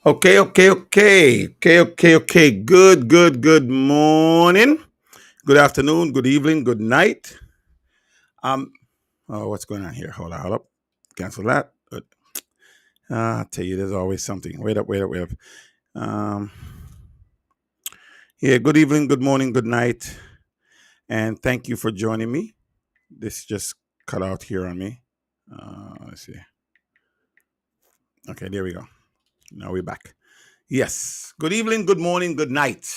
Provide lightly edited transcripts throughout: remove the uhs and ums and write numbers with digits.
Okay. Good morning, good afternoon, good evening, good night. Um, what's going on here? Hold up. Cancel that. Good. I tell you, there's always something. Wait up. Um, yeah, good evening, good morning, good night, and thank you for joining me. This just cut out here on me. Let's see. Okay, there we go. Now we're back. Yes. Good evening, good morning, good night.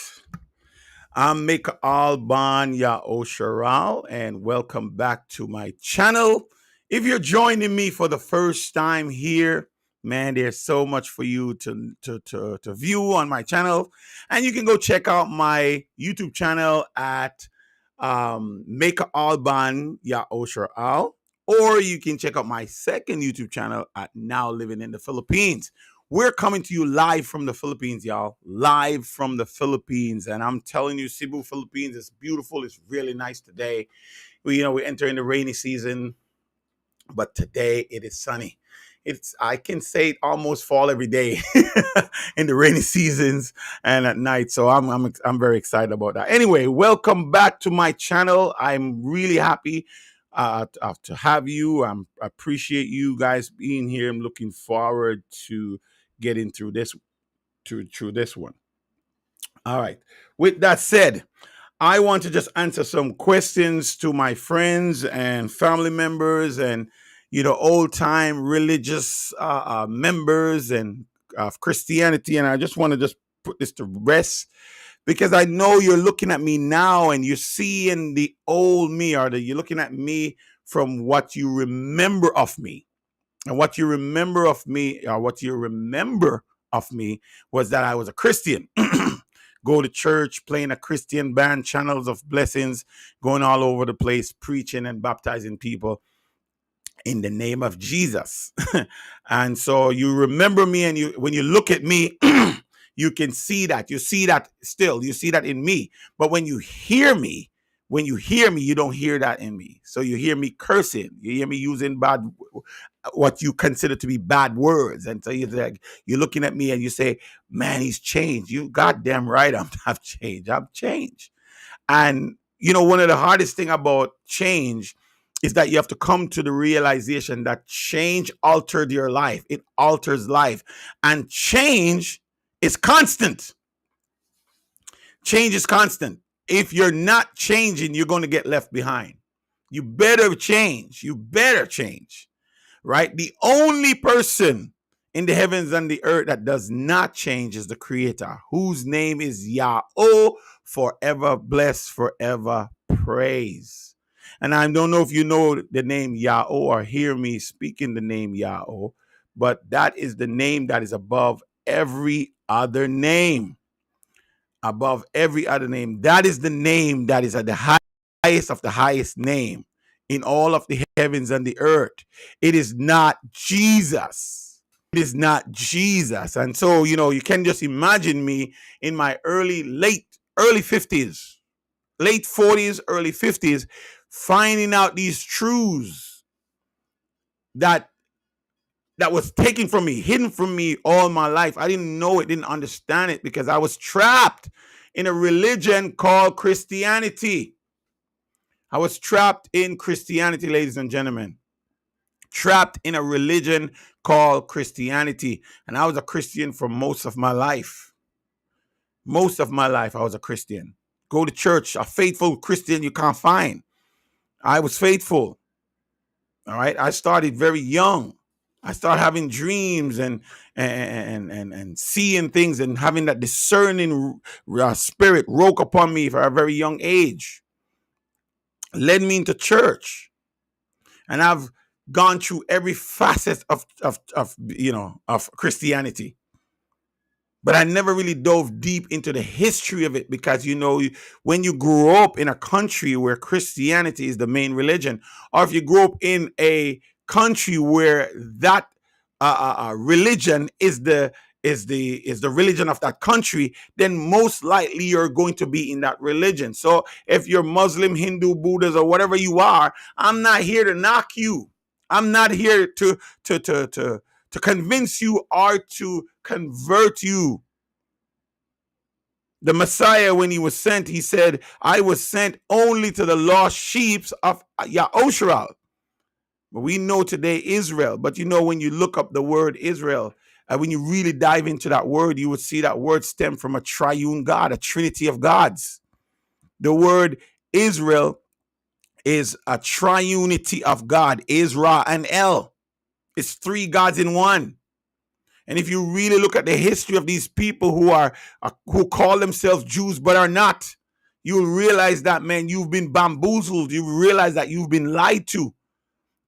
I'm Maycha'al Maycha'al, and welcome back to my channel. If you're joining me for the first time here, man, there's so much for you to view on my channel. And you can go check out my YouTube channel at Maycha'al Maycha'al, or you can check out my second YouTube channel at Now Living in the Philippines. We're coming to you live from the Philippines, y'all. Live from the Philippines. And I'm telling you, Cebu, Philippines is beautiful. It's really nice today. We're entering the rainy season, but today it is sunny. I can say almost fall every day in the rainy seasons and at night. So I'm very excited about that. Anyway, welcome back to my channel. I'm really happy to have you. I appreciate you guys being here. I'm looking forward to getting through this one. All right. With that said, I want to just answer some questions to my friends and family members and old time religious members and of Christianity, and I just want to just put this to rest because I know you're looking at me now and you're seeing the old me, or you're looking at me from what you remember of me. And what you remember of me, or what you remember of me, was that I was a Christian. Go to church, playing a Christian band, Channels of Blessings, going all over the place, preaching and baptizing people in the name of Jesus. And so you remember me, and when you look at me, you can see that. You see that still. You see that in me. But when you hear me, you don't hear that in me. So you hear me cursing. You hear me using what you consider to be bad words. And so you're looking at me and you say, man, he's changed. You goddamn right, I've changed. I've changed. And one of the hardest thing about change is that you have to come to the realization that change altered your life. It alters life. And change is constant. Change is constant. If you're not changing, you're going to get left behind. You better change. Right? The only person in the heavens and the earth that does not change is the Creator, whose name is Yahweh, forever blessed, forever praise. And I don't know if you know the name Yahweh or hear me speaking the name Yahweh, but that is the name that is above every other name. Above every other name. That is the name that is at the highest of the highest name in all of the heavens and the earth. It is not Jesus. It is not Jesus. And so, you can just imagine me in my early 50s, late 40s, early 50s, finding out these truths that was taken from me, hidden from me all my life. I didn't know it, didn't understand it, because I was trapped in a religion called Christianity. I was trapped in Christianity, ladies and gentlemen. Trapped in a religion called Christianity. And I was a Christian for most of my life. Most of my life, I was a Christian. Go to church, a faithful Christian you can't find. I was faithful. All right. I started very young. I started having dreams and seeing things and having that discerning spirit woke upon me for a very young age. Led me into church, and I've gone through every facet of Christianity. But I never really dove deep into the history of it because, when you grow up in a country where Christianity is the main religion, or if you grow up in a country where that religion is the religion of that country, then most likely you're going to be in that religion. So if you're Muslim, Hindu, Buddhist, or whatever you are, I'm not here to knock you. I'm not here to to convince you or to convert you. The Messiah, when he was sent, he said, I was sent only to the lost sheep of Maycha'al. But we know today Israel. But when you look up the word Israel, and when you really dive into that word, you would see that word stem from a triune God, a trinity of gods. The word Israel is a triunity of God, Isra and El. It's three gods in one. And if you really look at the history of these people who call themselves Jews but are not, you'll realize that, man, you've been bamboozled. You realize that you've been lied to.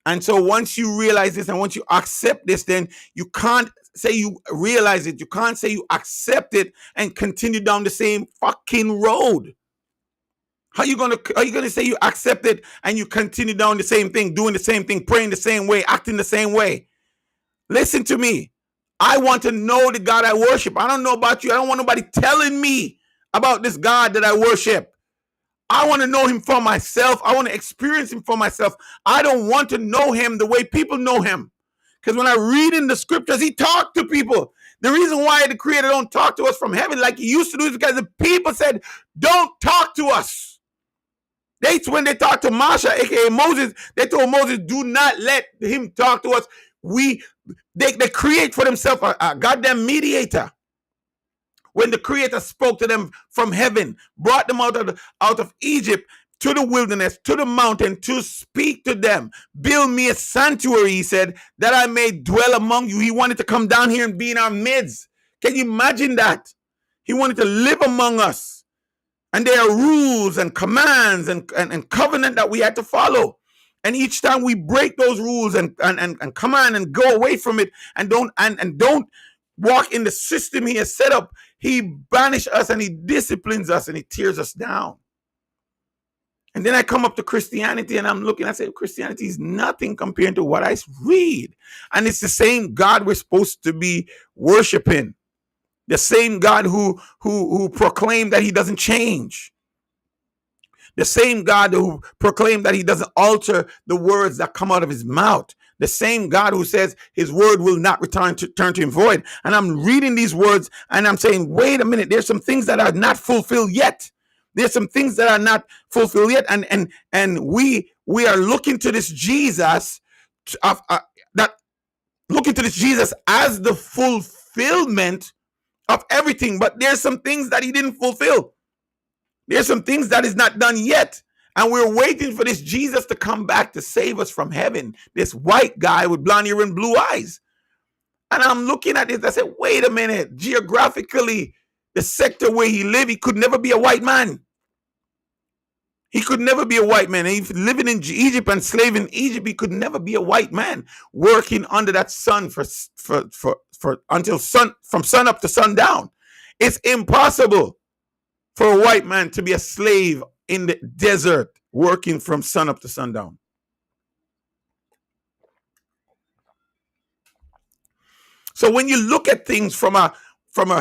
And so once you realize this and once you accept this, then you can't say you realize it. You can't say you accept it and continue down the same fucking road. How are you gonna say you accept it and you continue down the same thing, doing the same thing, praying the same way, acting the same way? Listen to me. I want to know the God I worship. I don't know about you. I don't want nobody telling me about this God that I worship. I want to know him for myself. I want to experience him for myself. I don't want to know him the way people know him. Because when I read in the scriptures, he talked to people. The reason why the Creator don't talk to us from heaven like he used to do is because the people said, don't talk to us. When they talked to Masha, aka Moses, they told Moses, do not let him talk to us. They create for themselves a goddamn mediator. When the Creator spoke to them from heaven, brought them out of Egypt to the wilderness, to the mountain, to speak to them. Build me a sanctuary, he said, that I may dwell among you. He wanted to come down here and be in our midst. Can you imagine that? He wanted to live among us. And there are rules and commands and covenant that we had to follow. And each time we break those rules and command and go away from it and don't walk in the system he has set up, he banishes us and he disciplines us and he tears us down. And then I come up to Christianity and I'm looking, I say, Christianity is nothing compared to what I read. And it's the same God we're supposed to be worshiping. The same God who proclaimed that he doesn't change. The same God who proclaimed that he doesn't alter the words that come out of his mouth. The same God who says his word will not turn to him void. And I'm reading these words and I'm saying, wait a minute, there's some things that are not fulfilled yet. There's some things that are not fulfilled yet. And we are looking to this Jesus looking to this Jesus as the fulfillment of everything, but there's some things that he didn't fulfill. There's some things that is not done yet. And we're waiting for this Jesus to come back to save us from heaven. This white guy with blonde hair and blue eyes. And I'm looking at this, I said, wait a minute. Geographically, the sector where he lived, he could never be a white man. He could never be a white man. And if living in Egypt and slave in Egypt, he could never be a white man working under that sun until from sun up to sundown. It's impossible for a white man to be a slave in the desert working from sun up to sundown. So when you look at things from a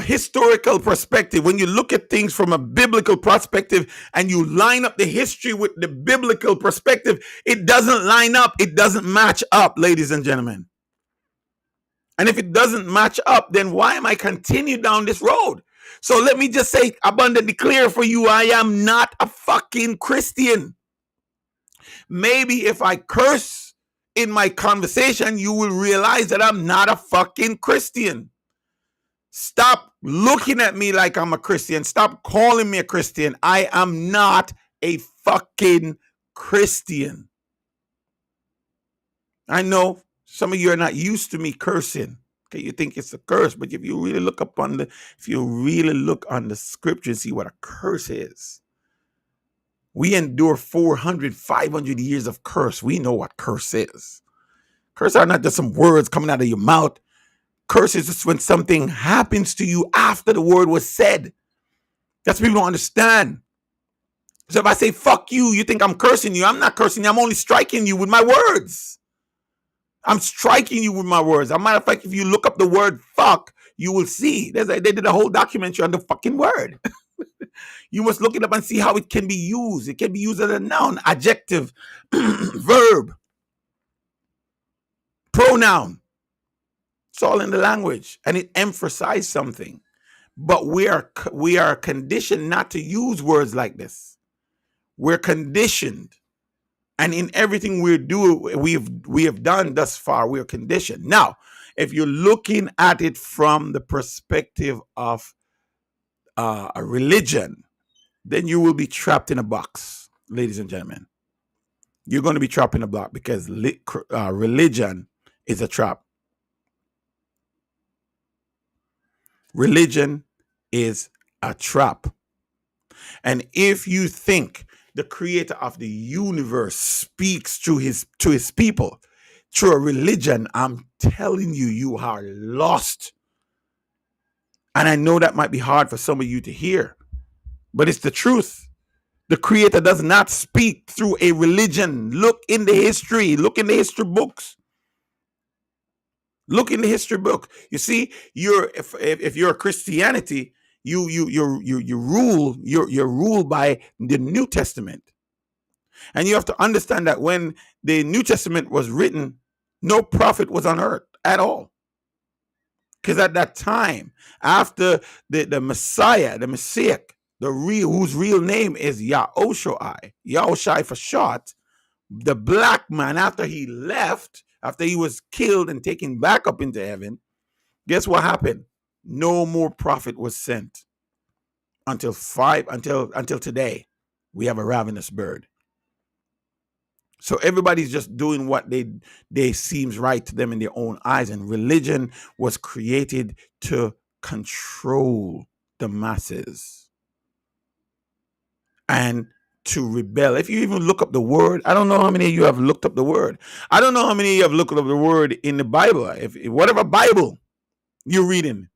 historical perspective, when you look at things from a biblical perspective and you line up the history with the biblical perspective, it doesn't line up. It doesn't match up, ladies and gentlemen. And if it doesn't match up, then why am I continuing down this road? So let me just say abundantly clear for you, I am not a fucking Christian. Maybe if I curse in my conversation, you will realize that I'm not a fucking Christian. Stop looking at me like I'm a Christian. Stop calling me a Christian. I am not a fucking Christian. I know some of you are not used to me cursing. Okay, you think it's a curse, but if you really look on the scripture and see what a curse is, we endure 400, 500 years of curse. We know what curse is. Curse are not just some words coming out of your mouth. Curse is just when something happens to you after the word was said. That's what people don't understand. So if I say, fuck you, you think I'm cursing you. I'm not cursing you. I'm only striking you with my words. I'm striking you with my words. As a matter of fact, if you look up the word fuck, you will see. They did a whole documentary on the fucking word. You must look it up and see how it can be used. It can be used as a noun, adjective, verb, pronoun. It's all in the language, and it emphasizes something. But we are conditioned not to use words like this. We're conditioned, and in everything we have done thus far, we're conditioned. Now, if you're looking at it from the perspective of a religion, then you will be trapped in a box, ladies and gentlemen. You're going to be trapped in a box because religion is a trap. Religion is a trap. And if you think the creator of the universe speaks to his people through a religion, I'm telling you, you are lost. And I know that might be hard for some of you to hear, but it's the truth. The creator does not speak through a religion. Look in the history. Look in the history books. Look in the history book. You see, if you're a Christianity, you rule you're ruled by the New Testament. And you have to understand that when the New Testament was written, no prophet was on earth at all. Because at that time, after the Messiah, the Messiah, whose real name is Yahushai for short, the black man, after he left, after he was killed and taken back up into heaven, guess what happened? No more prophet was sent until today. We have a ravenous bird. So everybody's just doing what they seems right to them in their own eyes. And religion was created to control the masses and to rebel. If you even look up the word, I don't know how many of you have looked up the word. I don't know how many of you have looked up the word in the Bible. If whatever Bible you're reading,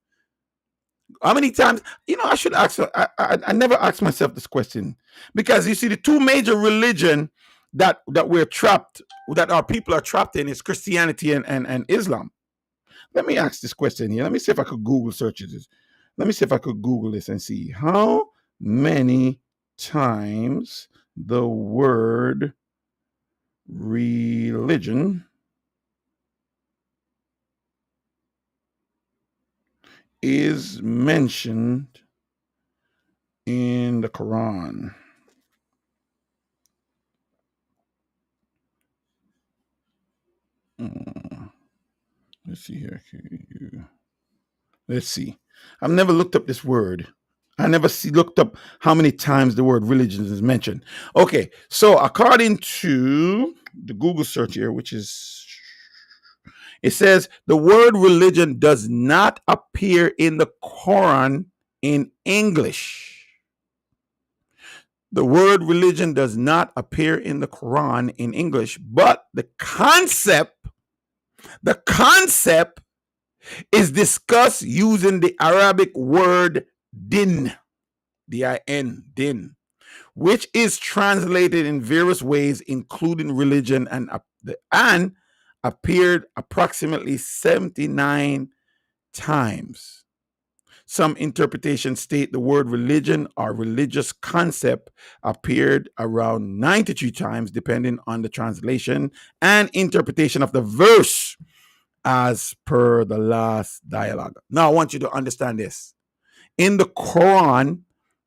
how many times, I should ask, I never ask myself this question, because you see, the two major religion that we're trapped, that our people are trapped in, is Christianity and Islam. Let me ask this question here. Let me see if I could Google search this. Let me see if I could Google this and see how many times the word religion is mentioned in the Quran. Let's see here. Let's see. I've never looked up this word. I never looked up how many times the word religion is mentioned. Okay, so according to the Google search here, it says the word religion does not appear in the Quran in English. The word religion does not appear in the Quran in English, but the concept is discussed using the Arabic word din, D-I-N, din, which is translated in various ways, including religion, and appeared approximately 79 times. Some interpretations state the word religion or religious concept appeared around 93 times, depending on the translation and interpretation of the verse, as per the last dialogue. Now, I want you to understand this. In the Quran,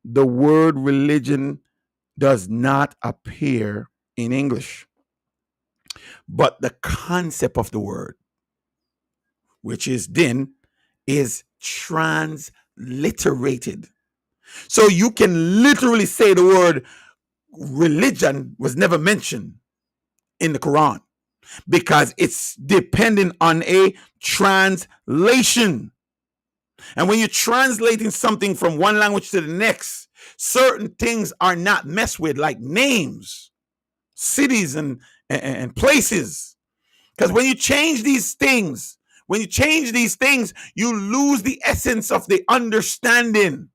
the word religion does not appear in English, but the concept of the word, which is din, is transliterated. So you can literally say the word religion was never mentioned in the Quran, because it's dependent on a translation. And when you're translating something from one language to the next, certain things are not messed with, like names, cities, and places. Because when you change these things, you lose the essence of the understanding.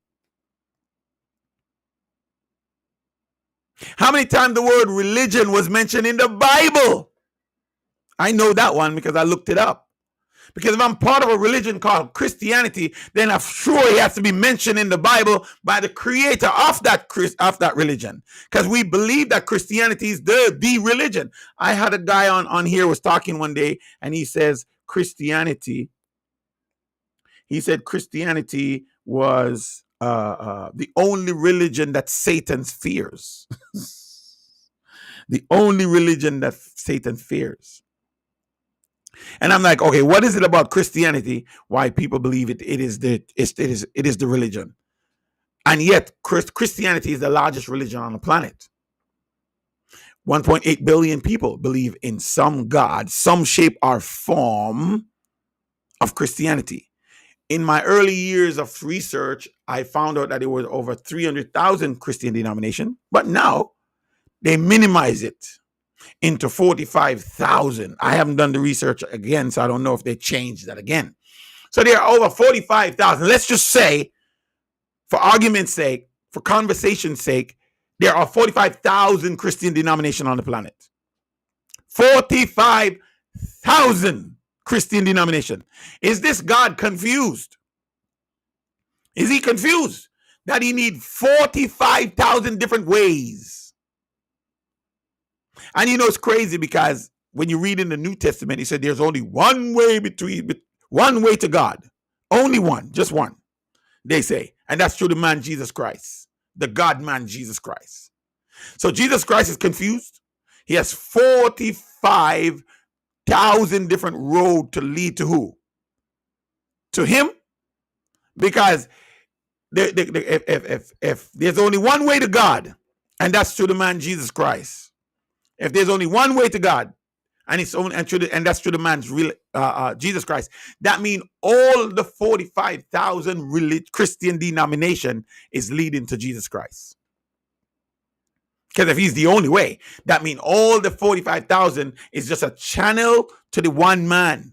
How many times the word religion was mentioned in the Bible? I know that one because I looked it up. Because if I'm part of a religion called Christianity, then I'm sure it has to be mentioned in the Bible by the creator of that religion. Because we believe that Christianity is the religion. I had a guy on here was talking one day, and he says Christianity He said Christianity was the only religion that Satan fears. The only religion that Satan fears. And I'm like, okay, what is it about Christianity? Why people believe it is the religion, and yet Christianity is the largest religion on the planet. 1.8 billion people believe in some God, some shape or form of Christianity. In my early years of research, I found out that there were over 300,000 Christian denominations, but now they minimize it into 45,000. I haven't done the research again, so I don't know if they changed that again. So there are over 45,000. Let's just say, for argument's sake, for conversation's sake, there are 45,000 Christian denominations on the planet. 45,000 Christian denominations. Is this God confused? Is he confused that he needs 45,000 different ways? And you know, it's crazy because when you read in the New Testament, he said there's only one way to God. Only one, just one, they say. And that's through the man Jesus Christ, the God man Jesus Christ. So Jesus Christ is confused. He has 45,000 different roads to lead to who? To him? Because if there's only one way to God, and that's through the man Jesus Christ. If there's only one way to God, and it's only and that's through the man's real Jesus Christ, that means all the 45,000 Christian denomination is leading to Jesus Christ. Because if he's the only way, that means all the 45,000 is just a channel to the one man.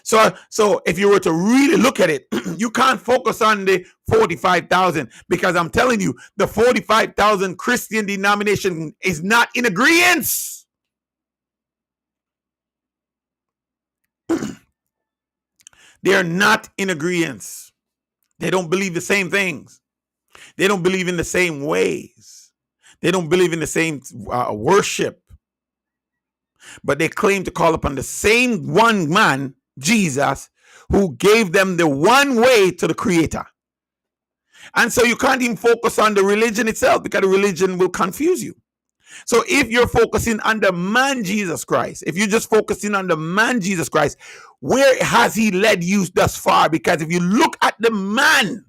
So if you were to really look at it, you can't focus on the 45,000, because I'm telling you, the 45,000 Christian denomination is not in agreement. They are not in agreement. They don't believe the same things. They don't believe in the same ways. They don't believe in the same worship. But they claim to call upon the same one man, Jesus, who gave them the one way to the Creator. And so you can't even focus on the religion itself, because the religion will confuse you. So if you're focusing on the man Jesus Christ, if you're just focusing on the man Jesus Christ, where has he led you thus far? Because if you look at the man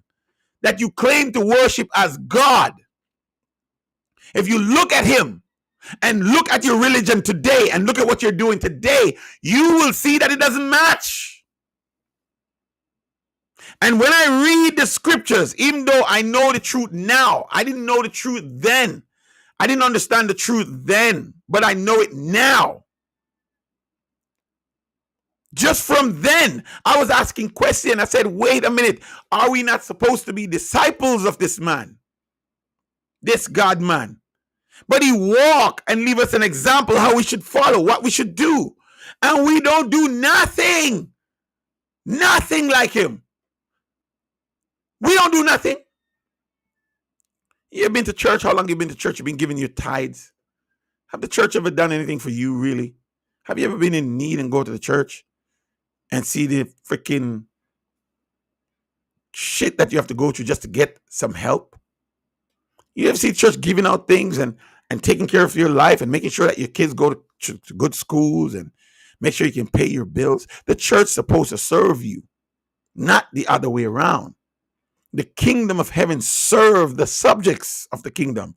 that you claim to worship as God, if you look at him and look at your religion today and look at what you're doing today, you will see that it doesn't match. And when I read the scriptures, even though I know the truth now, I didn't know the truth then. I didn't understand the truth then, but I know it now. Just from then, I was asking questions. I said, wait a minute, are we not supposed to be disciples of this man? This God man? But he walked and leave us an example how we should follow, what we should do. And we don't do nothing. Nothing like him. We don't do nothing. You've been to church? How long have you been to church? You've been giving your tithes. Have the church ever done anything for you, really? Have you ever been in need and go to the church and see the freaking shit that you have to go through just to get some help? You ever see church giving out things and taking care of your life and making sure that your kids go to good schools and make sure you can pay your bills? The church's supposed to serve you, not the other way around. The kingdom of heaven serve the subjects of the kingdom.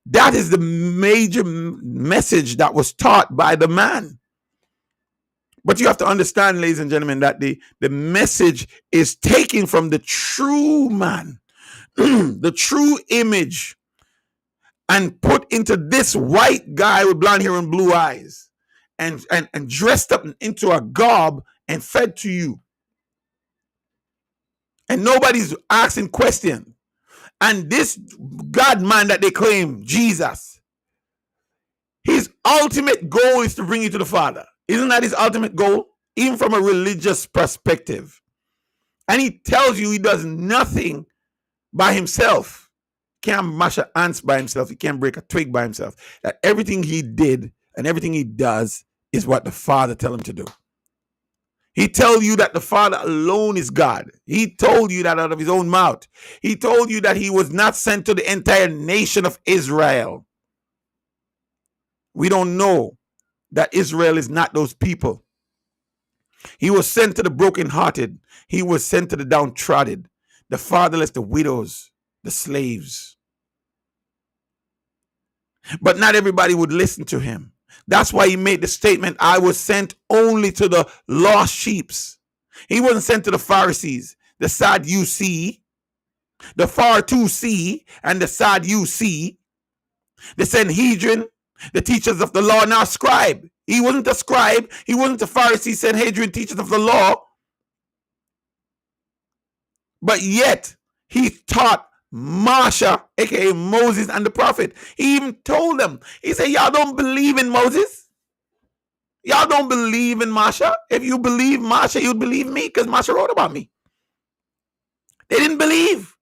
That is the major message that was taught by the man. But you have to understand, ladies and gentlemen, that the message is taken from the true man, the true image, and put into this white guy with blonde hair and blue eyes, and dressed up into a garb and fed to you. And nobody's asking questions. And this God man that they claim, Jesus, his ultimate goal is to bring you to the Father. Isn't that his ultimate goal? Even from a religious perspective. And he tells you he does nothing by himself. Can't mash an ant by himself. He can't break a twig by himself. That everything he did and everything he does is what the Father tells him to do. He told you that the Father alone is God. He told you that out of his own mouth. He told you that he was not sent to the entire nation of Israel. We don't know that Israel is not those people. He was sent to the brokenhearted. He was sent to the downtrodden, the fatherless, the widows, the slaves. But not everybody would listen to him. That's why he made the statement, I was sent only to the lost sheep. He wasn't sent to the Pharisees, the Sadducees, the Far-to-see, and the Sadducees, the Sanhedrin, the teachers of the law, now scribe. He wasn't a scribe. He wasn't a Pharisee, Sanhedrin, teachers of the law. But yet, he taught Masha, aka Moses and the prophet. He even told them, he said, y'all don't believe in Moses? Y'all don't believe in Masha? If you believe Masha, you'd believe me, because Masha wrote about me. They didn't believe.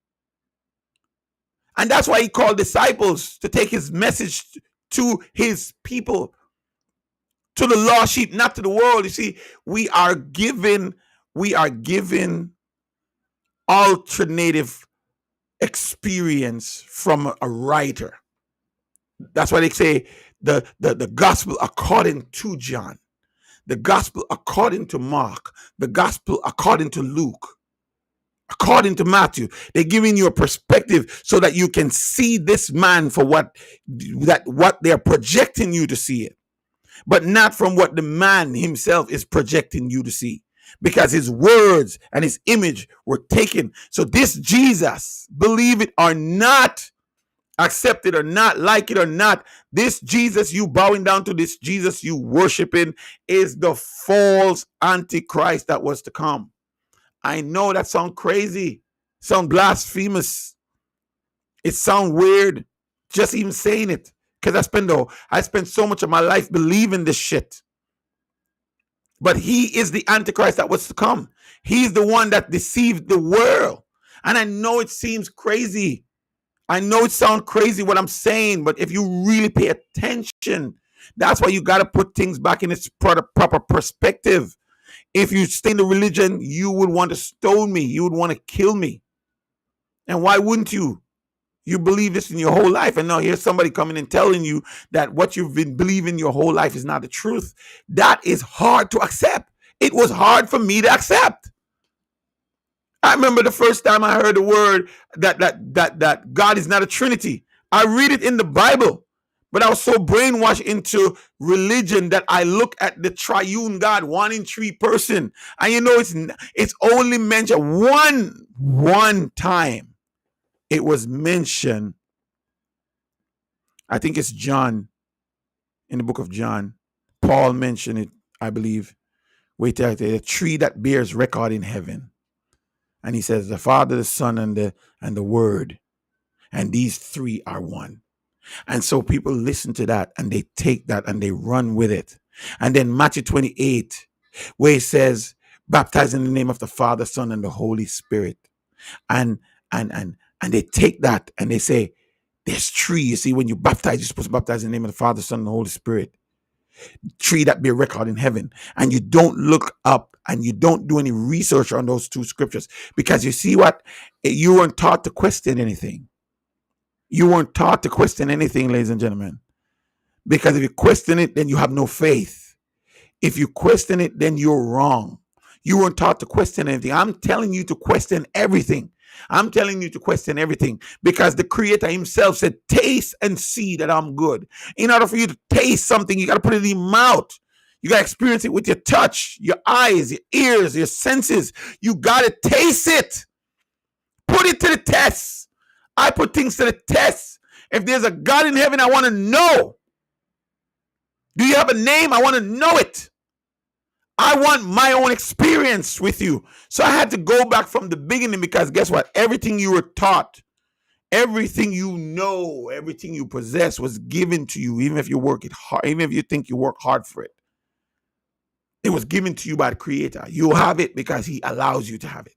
And that's why he called disciples to take his message to his people, to the lost sheep, not to the world. You see, we are given alternative experience from a writer. That's why they say the gospel according to John, the gospel according to Mark, the gospel according to Luke, according to Matthew. They're giving you a perspective so that you can see this man for what they're projecting you to see it, but not from what the man himself is projecting you to see, because his words and his image were taken. So this Jesus, believe it or not, accept it or not, like it or not, this Jesus you bowing down to, this Jesus you worshiping, is the false antichrist that was to come. I know that sounds crazy, sound blasphemous, it sounds weird just even saying it, because I spent so much of my life believing this shit. But he is the antichrist that was to come. He's the one that deceived the world. And I know it seems crazy. I know it sounds crazy what I'm saying, but if you really pay attention, that's why you got to put things back in its proper perspective. If you stay in the religion, you would want to stone me. You would want to kill me. And why wouldn't you? You believe this in your whole life, and now here's somebody coming and telling you that what you've been believing your whole life is not the truth. That is hard to accept. It was hard for me to accept. I remember the first time I heard the word that God is not a Trinity. I read it in the Bible, but I was so brainwashed into religion that I look at the triune God, one in three person, and you know it's only mentioned one time. It was mentioned, I think it's John, in the book of John. Paul mentioned it, I believe. Wait till a tree that bears record in heaven. And he says, the Father, the Son, and the Word. And these three are one. And so people listen to that and they take that and they run with it. And then Matthew 28, where it says, baptize in the name of the Father, Son, and the Holy Spirit. And they take that and they say, there's three. You see, when you baptize, you're supposed to baptize in the name of the Father, Son, and the Holy Spirit. Tree that bear record in heaven. And you don't look up and you don't do any research on those two scriptures, because you see what? You weren't taught to question anything. You weren't taught to question anything, ladies and gentlemen. Because if you question it, then you have no faith. If you question it, then you're wrong. You weren't taught to question anything. I'm telling you to question everything. I'm telling you to question everything, because the Creator himself said, taste and see that I'm good. In order for you to taste something, you got to put it in your mouth. You got to experience it with your touch, your eyes, your ears, your senses. You got to taste it. Put it to the test. I put things to the test. If there's a God in heaven, I want to know. Do you have a name? I want to know it. I want my own experience with you. So I had to go back from the beginning, because guess what? Everything you were taught, everything you know, everything you possess was given to you, even if you work it hard, even if you think you work hard for it. It was given to you by the Creator. You have it because he allows you to have it.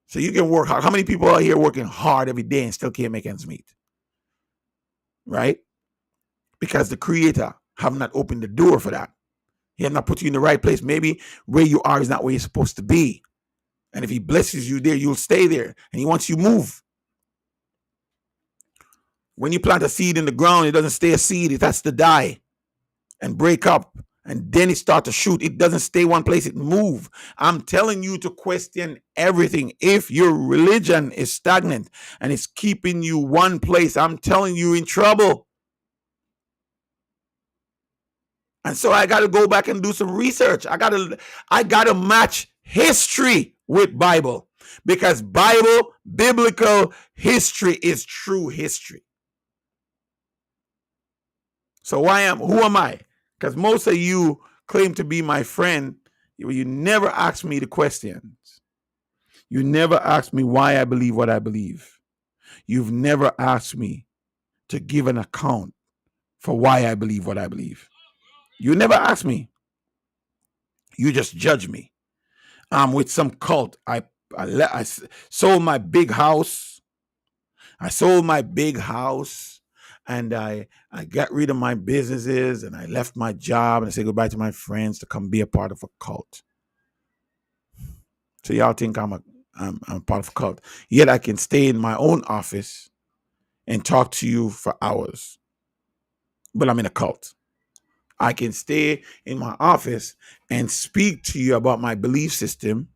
So you can work hard. How many people are here working hard every day and still can't make ends meet? Right? Because the Creator have not opened the door for that. He has not put you in the right place. Maybe where you are is not where you're supposed to be. And if he blesses you there, you'll stay there. And he wants you to move. When you plant a seed in the ground, it doesn't stay a seed. It has to die and break up. And then it starts to shoot. It doesn't stay one place. It moves. I'm telling you to question everything. If your religion is stagnant and it's keeping you one place, I'm telling you, in trouble. And so I got to go back and do some research. I got to match history with Bible, because biblical history is true history. So who am I? Because most of you claim to be my friend. You never ask me the questions. You never ask me why I believe what I believe. You've never asked me to give an account for why I believe what I believe. You never ask me. You just judge me. I'm with some cult. I sold my big house. And I got rid of my businesses, and I left my job, and I said goodbye to my friends to come be a part of a cult. So y'all think I'm a part of a cult. Yet I can stay in my own office and talk to you for hours. But I'm in a cult. I can stay in my office and speak to you about my belief system,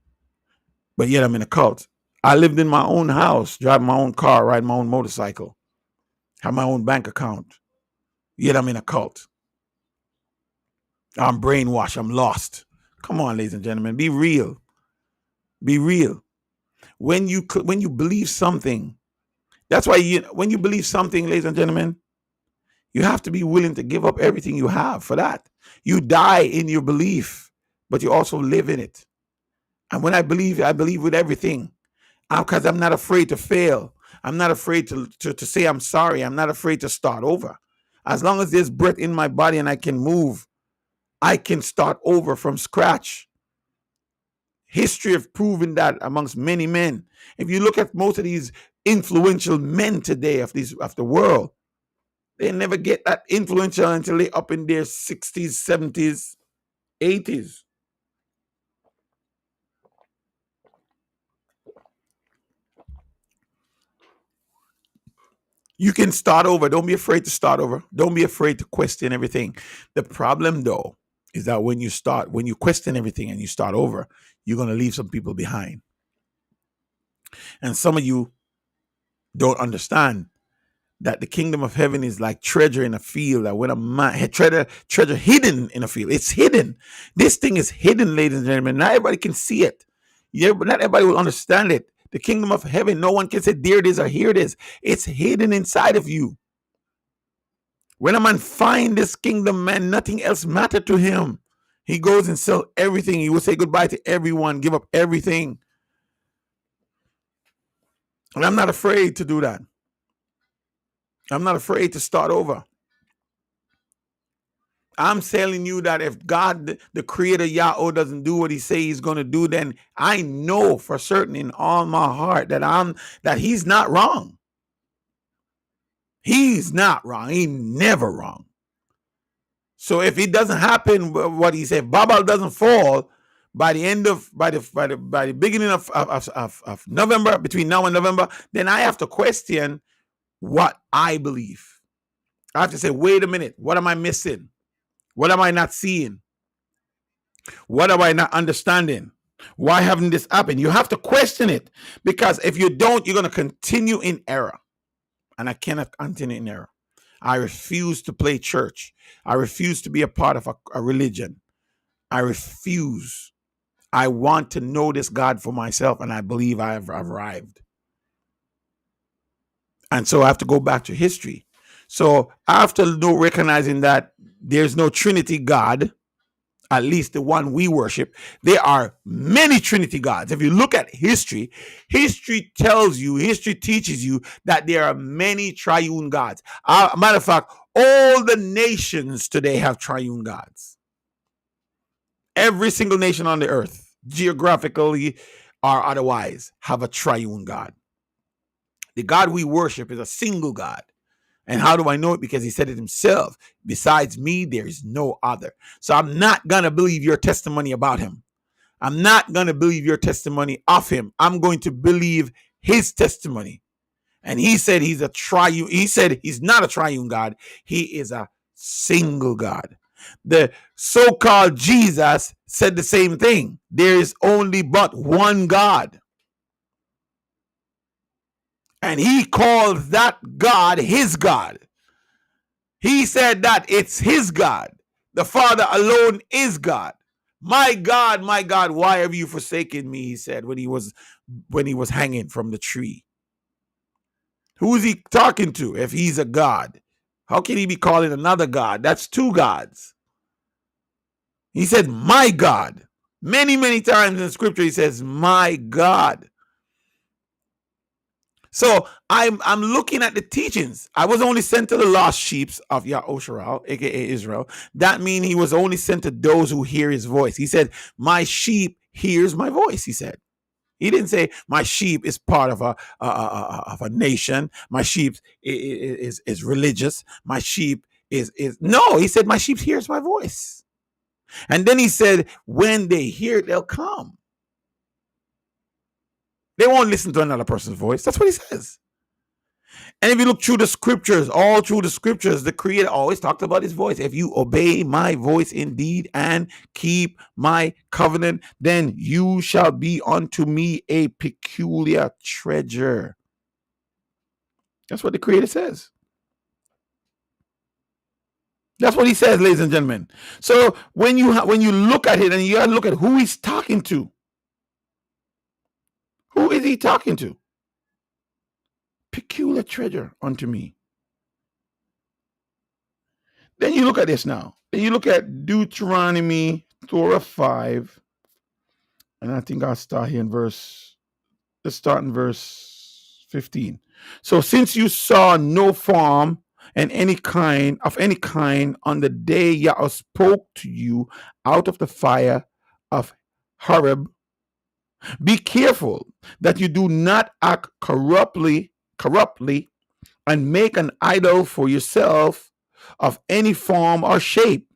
but yet I'm in a cult. I lived in my own house, drive my own car, ride my own motorcycle, have my own bank account, yet I'm in a cult. I'm brainwashed. I'm lost. Come on, ladies and gentlemen, be real. Be real. When you believe something, that's why when you believe something, ladies and gentlemen, you have to be willing to give up everything you have for that. You die in your belief, but you also live in it. And when I believe with everything, because I'm not afraid to fail. I'm not afraid to say I'm sorry. I'm not afraid to start over. As long as there's breath in my body and I can move, I can start over from scratch. History have proven that amongst many men. If you look at most of these influential men today of the world, they never get that influential until they're up in their 60s, 70s, 80s. You can start over. Don't be afraid to start over. Don't be afraid to question everything. The problem, though, is that when you question everything and you start over, you're going to leave some people behind. And some of you don't understand that the kingdom of heaven is like treasure in a field. That when a man treasure hidden in a field, it's hidden. This thing is hidden, ladies and gentlemen. Not everybody can see it. Yeah, but not everybody will understand it. The kingdom of heaven, no one can say there it is or here it is. It's hidden inside of you. When a man find this kingdom, man, nothing else matter to him. He goes and sell everything. He will say goodbye to everyone, give up everything. And I'm not afraid to do that. I'm not afraid to start over. I'm telling you that if God, the creator Yahweh, doesn't do what he says he's going to do, then I know for certain in all my heart that he's not wrong. He's not wrong. He's never wrong. So if it doesn't happen, what he said, Babel doesn't fall by the beginning of November, between now and November, then I have to question what I believe. I have to say, wait a minute, what am I missing? What am I not seeing? What am I not understanding? Why haven't this happened? You have to question it, because if you don't, you're going to continue in error. And I cannot continue in error. I refuse to play church. I refuse to be a part of a religion. I refuse. I want to know this God for myself, and I believe I have arrived. And so I have to go back to history. So after recognizing that there's no Trinity God, at least the one we worship, there are many Trinity gods. If you look at history, history teaches you that there are many triune gods. Matter of fact, all the nations today have triune gods. Every single nation on the earth, geographically or otherwise, have a triune God. The God we worship is a single God. And how do I know it? Because he said it himself. Besides me, there is no other. So I'm not going to believe your testimony about him. I'm not going to believe your testimony of him. I'm going to believe his testimony. And he said he's a triune. He said he's not a triune God. He is a single God. The so-called Jesus said the same thing. There is only but one God. And he called that God his God. He said that it's his God. The Father alone is God. My God, why have you forsaken me? He said when he was hanging from the tree. Who is he talking to if he's a God? How can he be calling another God? That's two gods. He said, my God. Many, many times in scripture, he says, my God. So I'm looking at the teachings. I was only sent to the lost sheep of Maycha'al, aka Israel. That means he was only sent to those who hear his voice. He said, my sheep hears my voice, he said. He didn't say my sheep is part of a nation. My sheep is religious. My sheep is no. He said my sheep hears my voice, and then he said when they hear it, they'll come. They won't listen to another person's voice. That's what he says. And if you look through the scriptures, all through the scriptures, the Creator always talked about his voice. If you obey my voice indeed and keep my covenant, then you shall be unto me a peculiar treasure. That's what the Creator says. That's what he says, ladies and gentlemen. So when you look at it and you look at who he's talking to, who is he talking to? Peculiar treasure unto me. Then you look at this now. Then you look at Deuteronomy, Torah 5. And I think I'll start here in let's start in verse 15. So since you saw no form and any kind on the day Yahweh spoke to you out of the fire of Horeb, be careful that you do not act corruptly and make an idol for yourself of any form or shape,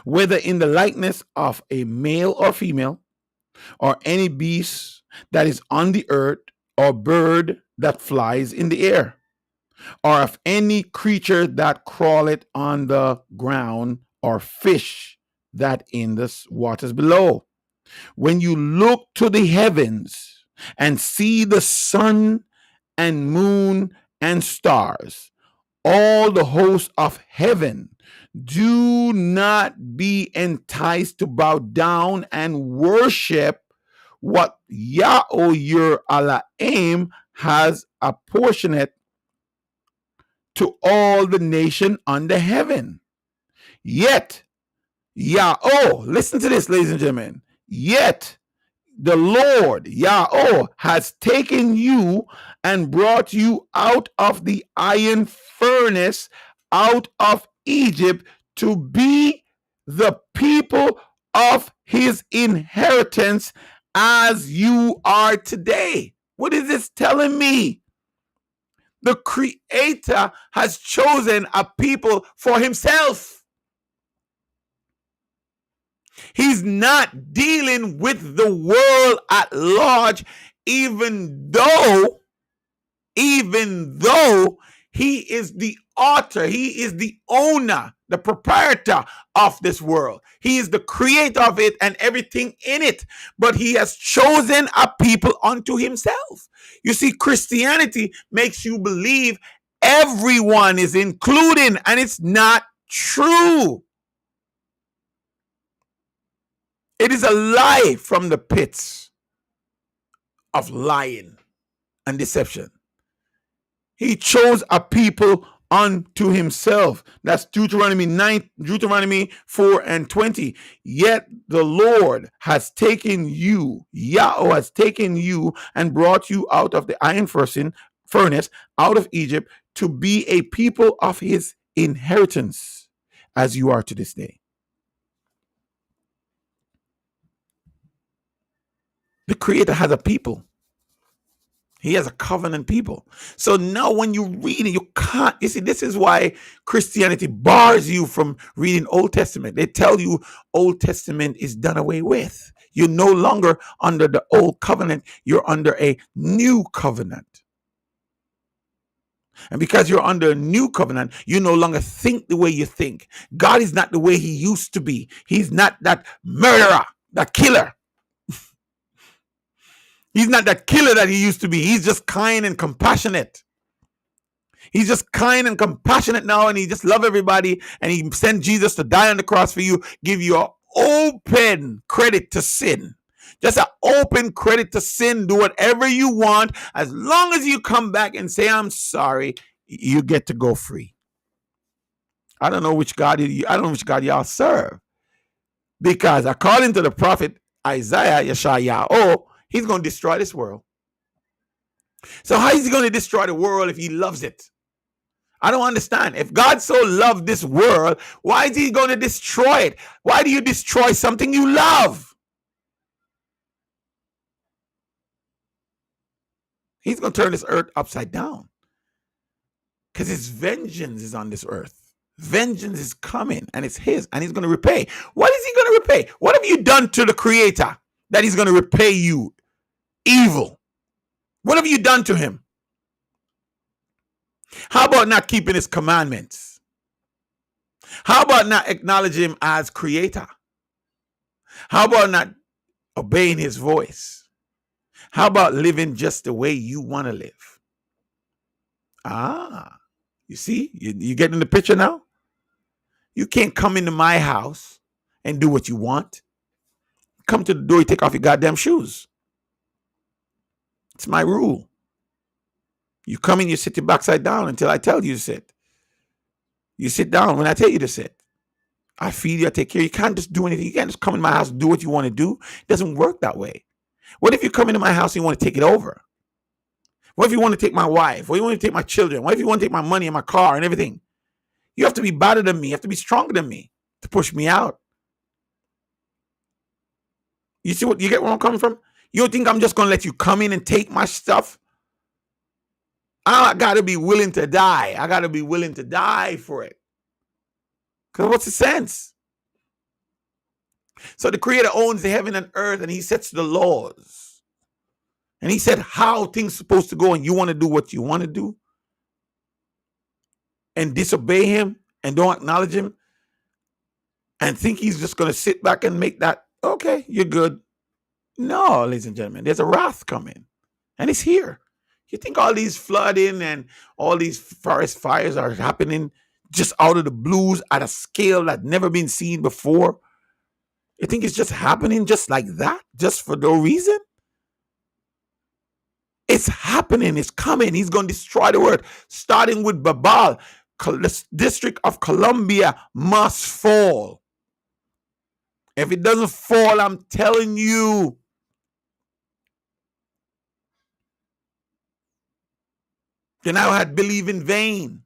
whether in the likeness of a male or female, or any beast that is on the earth, or bird that flies in the air, or of any creature that crawleth on the ground, or fish that in the waters below. When you look to the heavens and see the sun and moon and stars, all the hosts of heaven, do not be enticed to bow down and worship what Yahweh your Elohim has apportioned to all the nation under heaven. Yet Yahweh, listen to this, ladies and gentlemen. Yet the Lord Yahweh has taken you and brought you out of the iron furnace, out of Egypt, to be the people of his inheritance as you are today. What is this telling me? The Creator has chosen a people for himself. He's not dealing with the world at large, even though he is the author, he is the owner, the proprietor of this world. He is the creator of it and everything in it. But he has chosen a people unto himself. You see, Christianity makes you believe everyone is included, and it's not true. It is a lie from the pits of lying and deception. He chose a people unto himself. That's Deuteronomy 4 and 20. Yet the Lord has taken you, Yahweh has taken you and brought you out of the iron furnace, out of Egypt, to be a people of his inheritance, as you are to this day. The Creator has a people. He has a covenant people. So now when you read it, you can't. You see, this is why Christianity bars you from reading Old Testament. They tell you Old Testament is done away with. You're no longer under the old covenant. You're under a new covenant. And because you're under a new covenant, you no longer think the way you think. God is not the way he used to be. He's not that murderer, that killer. He's not that killer that he used to be. He's just kind and compassionate. He's just kind and compassionate now, and he just loves everybody. And he sent Jesus to die on the cross for you, give you an open credit to sin. Just an open credit to sin. Do whatever you want. As long as you come back and say, I'm sorry, you get to go free. I don't know which God y'all serve. Because according to the prophet Isaiah, Yeshayahu, he's going to destroy this world. So how is he going to destroy the world if he loves it? I don't understand. If God so loved this world, why is he going to destroy it? Why do you destroy something you love? He's going to turn this earth upside down. Because his vengeance is on this earth. Vengeance is coming, and it's his, and he's going to repay. What is he going to repay? What have you done to the Creator that he's going to repay you evil? What have you done to him? How about not keeping his commandments? How about not acknowledging him as Creator? How about not obeying his voice? How about living just the way you want to live? You see? You getting the picture now? You can't come into my house and do what you want. Come to the door, you take off your goddamn shoes. It's my rule. You come in, you sit your backside down until I tell you to sit. You sit down when I tell you to sit. I feed you, I take care. You can't just do anything. You can't just come in my house and do what you want to do. It doesn't work that way. What if you come into my house and you want to take it over? What if you want to take my wife? What if you want to take my children? What if you want to take my money and my car and everything? You have to be better than me. You have to be stronger than me to push me out. You see what you get where I'm coming from? You don't think I'm just going to let you come in and take my stuff? I got to be willing to die. I got to be willing to die for it. Because what's the sense? So the Creator owns the heaven and earth, and he sets the laws. And he said how things are supposed to go, and you want to do what you want to do and disobey him and don't acknowledge him and think he's just going to sit back and make that, okay, you're good. No, ladies and gentlemen, there's a wrath coming, and it's here. You think all these flooding and all these forest fires are happening just out of the blues at a scale that's never been seen before? You think it's just happening just like that, just for no reason? It's happening. It's coming. He's going to destroy the world, starting with Babal. The District of Columbia must fall. If it doesn't fall, I'm telling you, then I had believed in vain.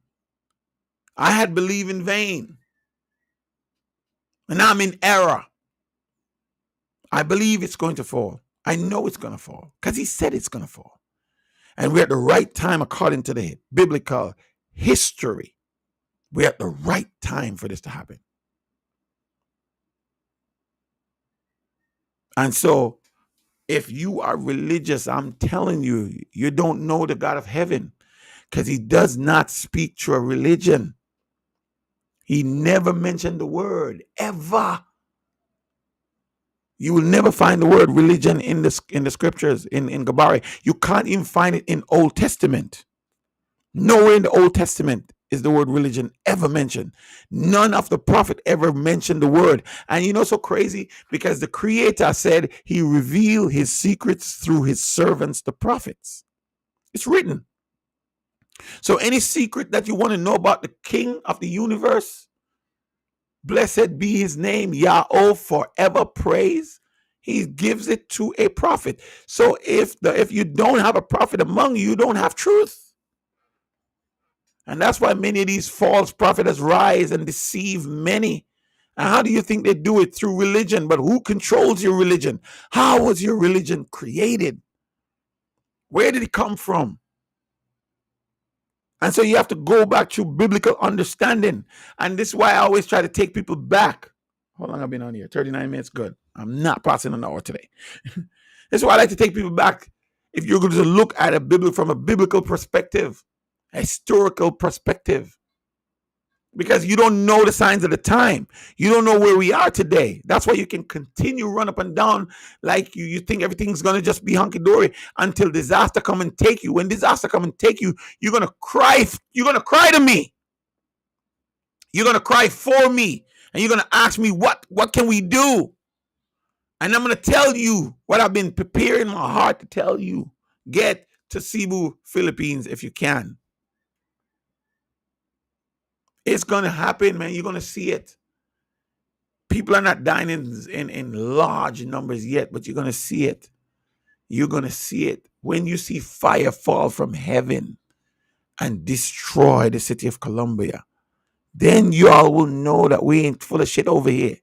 I had believed in vain. And I'm in error. I believe it's going to fall. I know it's going to fall because he said it's going to fall. And we're at the right time according to the biblical history. We're at the right time for this to happen. And so, if you are religious, I'm telling you, you don't know the God of heaven because he does not speak through a religion. He never mentioned the word, ever. You will never find the word religion in the scriptures, in Gabari. You can't even find it in Old Testament. Nowhere in the Old Testament is the word religion ever mentioned. None of the prophet ever mentioned the word. And you know, so crazy, because the Creator said he revealed his secrets through his servants, the prophets. It's written. So any secret that you want to know about the King of the universe, blessed be his name, Yahweh, forever praise, he gives it to a prophet. So if you don't have a prophet among you, you don't have truth. And that's why many of these false prophets rise and deceive many. And how do you think they do it? Through religion. But who controls your religion? How was your religion created? Where did it come from? And so you have to go back to biblical understanding. And this is why I always try to take people back. How long have I been on here? 39 minutes. Good. I'm not passing an hour today. This is why I like to take people back. If you're going to look at a biblical from a biblical perspective, a historical perspective, because you don't know the signs of the time. You don't know where we are today. That's why you can continue run up and down like you think everything's going to just be hunky-dory until disaster come and take you. When disaster come and take you, you're going to cry. You're going to cry to me. You're going to cry for me. And you're going to ask me, what can we do? And I'm going to tell you what I've been preparing my heart to tell you. Get to Cebu, Philippines if you can. It's going to happen, man. You're going to see it. People are not dying in large numbers yet, but you're going to see it. You're going to see it. When you see fire fall from heaven and destroy the city of Colombia, then you all will know that we ain't full of shit over here.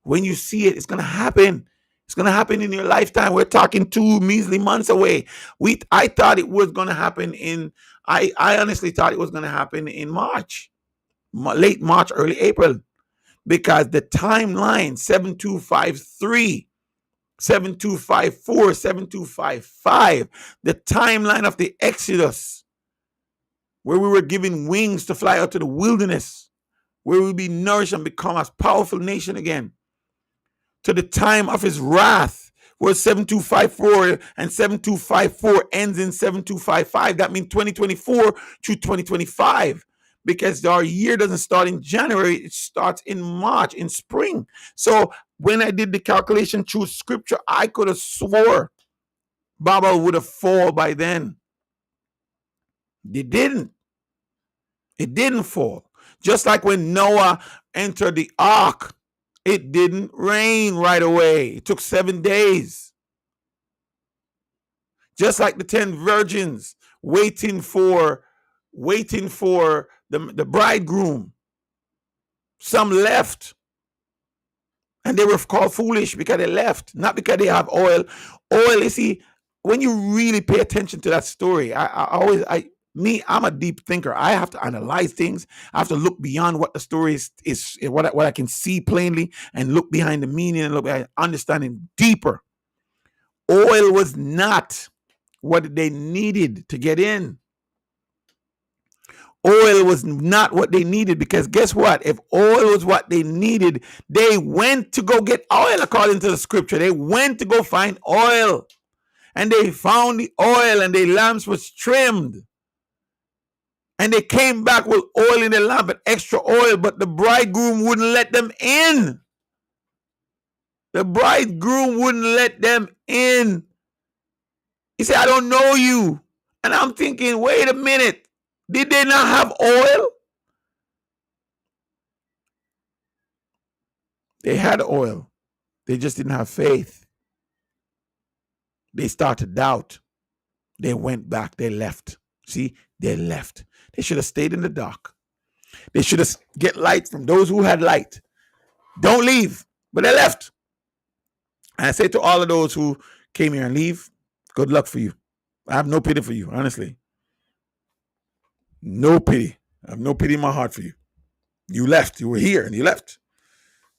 When you see it, it's going to happen. It's going to happen in your lifetime. We're talking 2 measly months away. I thought it was going to happen I honestly thought it was going to happen in March. Late March, early April, because the timeline 7253, 7254, 7255, the timeline of the Exodus, where we were given wings to fly out to the wilderness, where we'll be nourished and become a powerful nation again, to the time of his wrath, where 7254 and 7254 ends in 7255. That means 2024 to 2025. Because our year doesn't start in January, it starts in March, in spring. So when I did the calculation through scripture, I could have swore Babel would have fallen by then. It didn't. It didn't fall. Just like when Noah entered the ark, it didn't rain right away. It took 7 days. Just like the 10 virgins waiting for the bridegroom. Some left, and they were called foolish because they left, not because they have oil. Oil, you see, when you really pay attention to that story, I'm a deep thinker. I have to analyze things. I have to look beyond what the story is what I can see plainly, and look behind the meaning and look behind understanding deeper. Oil was not what they needed to get in. Oil was not what they needed, because guess what? If oil was what they needed, they went to go get oil according to the scripture. They went to go find oil, and they found the oil, and their lamps was trimmed. And they came back with oil in the lamp and extra oil, but the bridegroom wouldn't let them in. The bridegroom wouldn't let them in. He said, I don't know you. And I'm thinking, wait a minute. Did they not have oil? They had oil. They just didn't have faith. They started doubt. They went back. They left. See, they left. They should have stayed in the dark. They should have get light from those who had light. Don't leave. But they left. And I say to all of those who came here and leave, good luck for you. I have no pity for you, honestly. No pity. I have no pity in my heart for you. You left. You were here and you left.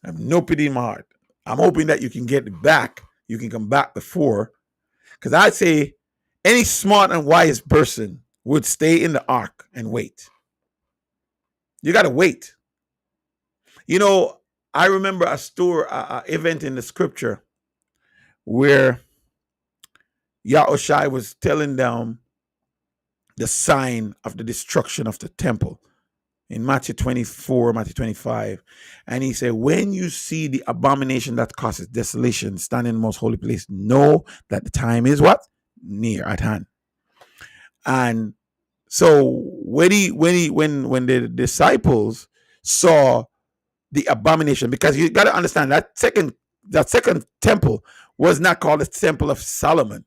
I have no pity in my heart. I'm hoping that you can get it back. You can come back before. Because I'd say any smart and wise person would stay in the ark and wait. You got to wait. You know, I remember a story, an event in the scripture where Yahushua was telling them the sign of the destruction of the temple in Matthew 24, Matthew 25. And he said, when you see the abomination that causes desolation stand in the most holy place, know that the time is what? Near at hand. And so when the disciples saw the abomination, because you got to understand that second temple was not called the temple of Solomon.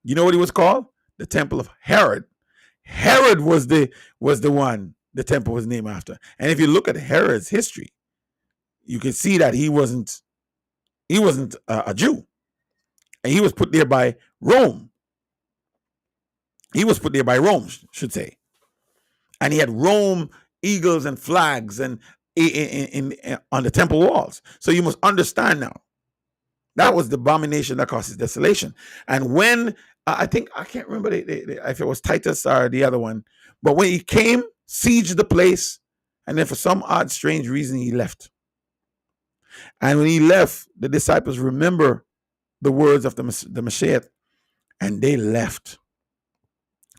You know what it was called? The temple of Herod. Herod was the one the temple was named after. And if you look at Herod's history, you can see that he wasn't a Jew, and he was put there by Rome. He was put there by Rome, should say. And he had Rome eagles and flags and on the temple walls. So you must understand now. That was the abomination that causes desolation. And when I think I can't remember if it was Titus or the other one, but when he came, sieged the place, and then for some odd, strange reason he left. And when he left, the disciples remember the words of the Messiah, and they left.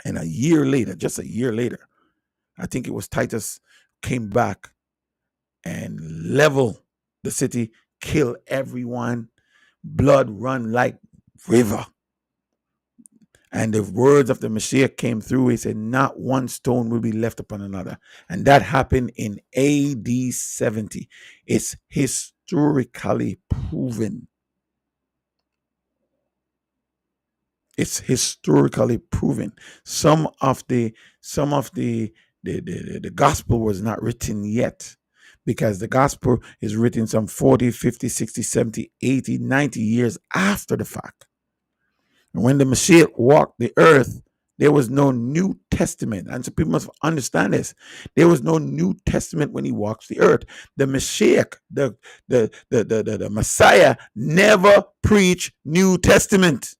And a year later, just a year later, I think it was Titus came back and level the city, kill everyone, blood run like river. And the words of the Messiah came through. He said, not one stone will be left upon another. And that happened in AD 70. It's historically proven. It's historically proven. Some of the gospel was not written yet, because the gospel is written some 40, 50, 60, 70, 80, 90 years after the fact. And when the Messiah walked the earth, there was no New Testament. And so people must understand this. There was no New Testament when he walks the earth. The Messiah, the Messiah never preached New Testament.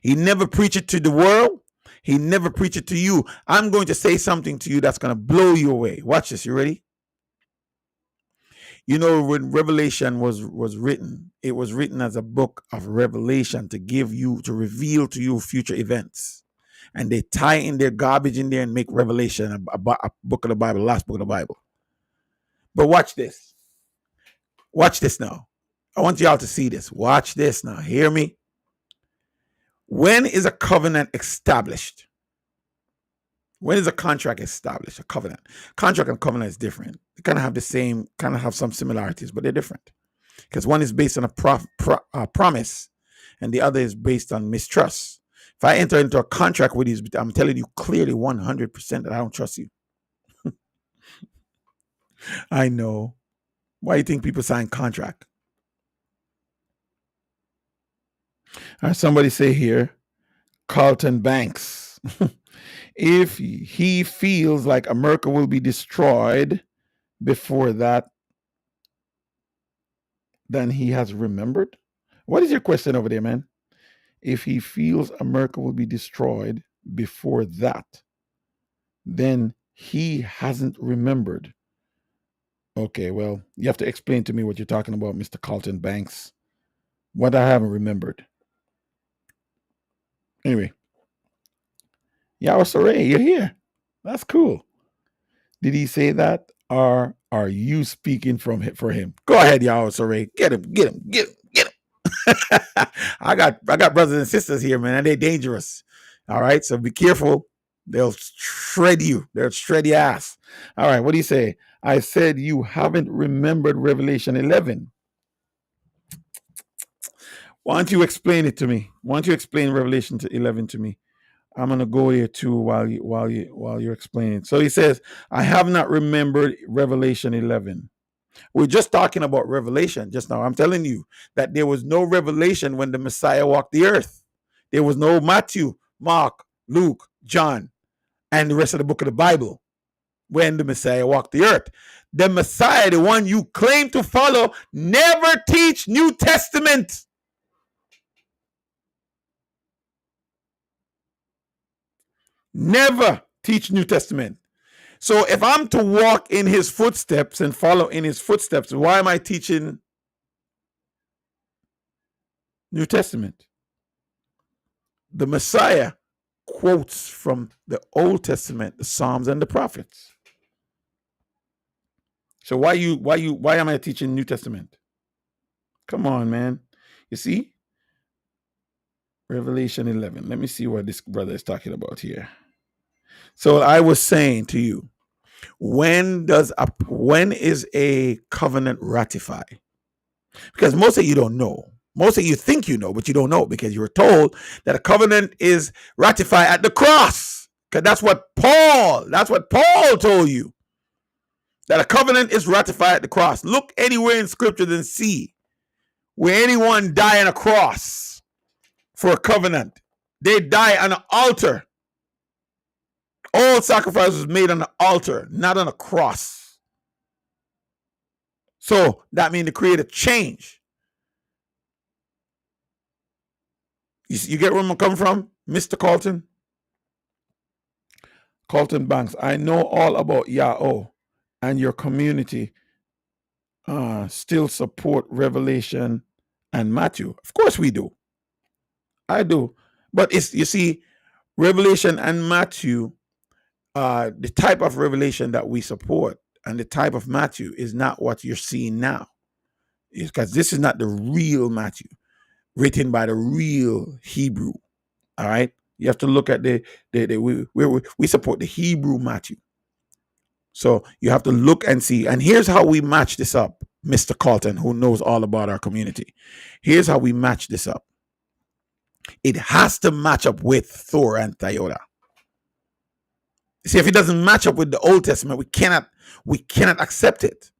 He never preached it to the world. He never preached it to you. I'm going to say something to you that's going to blow you away. Watch this. You ready? You know, when Revelation was written, it was written as a book of revelation to reveal to you future events. And they tie in their garbage in there and make Revelation a book of the Bible, the last book of the Bible. But watch this. Watch this now. I want y'all to see this. Watch this now. Hear me? When is a covenant established? When is a contract established? A covenant. Contract and covenant is different. They kind of have some similarities, but they're different. Because one is based on a promise, and the other is based on mistrust. If I enter into a contract with you, I'm telling you clearly 100% that I don't trust you. I know. Why do you think people sign contract? Somebody say here, Carlton Banks. If he feels like America will be destroyed before that, then he has remembered. What is your question over there, man? If he feels America will be destroyed before that, then he hasn't remembered. Okay, well, you have to explain to me what you're talking about, Mr. Carlton Banks. What I haven't remembered. Anyway. Yahweh Saray, you're here. That's cool. Did he say that, or are you speaking for him? Go ahead, Yahweh Saray. Get him. I got brothers and sisters here, man, and they're dangerous. All right, so be careful. They'll shred you. They'll shred your ass. All right, what do you say? I said you haven't remembered Revelation 11. Why don't you explain it to me? Why don't you explain Revelation 11 to me? I'm gonna go here too while you're explaining. So he says, I have not remembered Revelation 11. We're just talking about Revelation just now. I'm telling you that there was no revelation when the Messiah walked the earth. There was no Matthew, Mark, Luke, John, and the rest of the book of the Bible when the Messiah walked the earth. The Messiah, the one you claim to follow, never teach New Testament. Never teach New Testament. So if I'm to walk in his footsteps and follow in his footsteps, why am I teaching New Testament? The Messiah quotes from the Old Testament, the Psalms and the prophets. So why am I teaching New Testament? Come on, man. You see? Revelation 11. Let me see what this brother is talking about here. So I was saying to you, when is a covenant ratified? Because most of you don't know. Most of you think you know, but you don't know, because you were told that a covenant is ratified at the cross. Because that's what Paul told you. That a covenant is ratified at the cross. Look anywhere in scripture and see where anyone died on a cross for a covenant. They die on an altar. All sacrifice was made on an altar, not on a cross. So that means the Creator changed. You get where I'm coming from, Mr. Carlton? Carlton Banks, I know all about Yahoo and your community still support Revelation and Matthew. Of course we do. I do. But it's, you see, Revelation and Matthew, the type of revelation that we support and the type of Matthew is not what you're seeing now. Because this is not the real Matthew written by the real Hebrew. All right. You have to look at we support the Hebrew Matthew. So you have to look and see. And here's how we match this up, Mr. Carlton, who knows all about our community. Here's how we match this up. It has to match up with Thor and Thayota. See, if it doesn't match up with the Old Testament, we cannot accept it.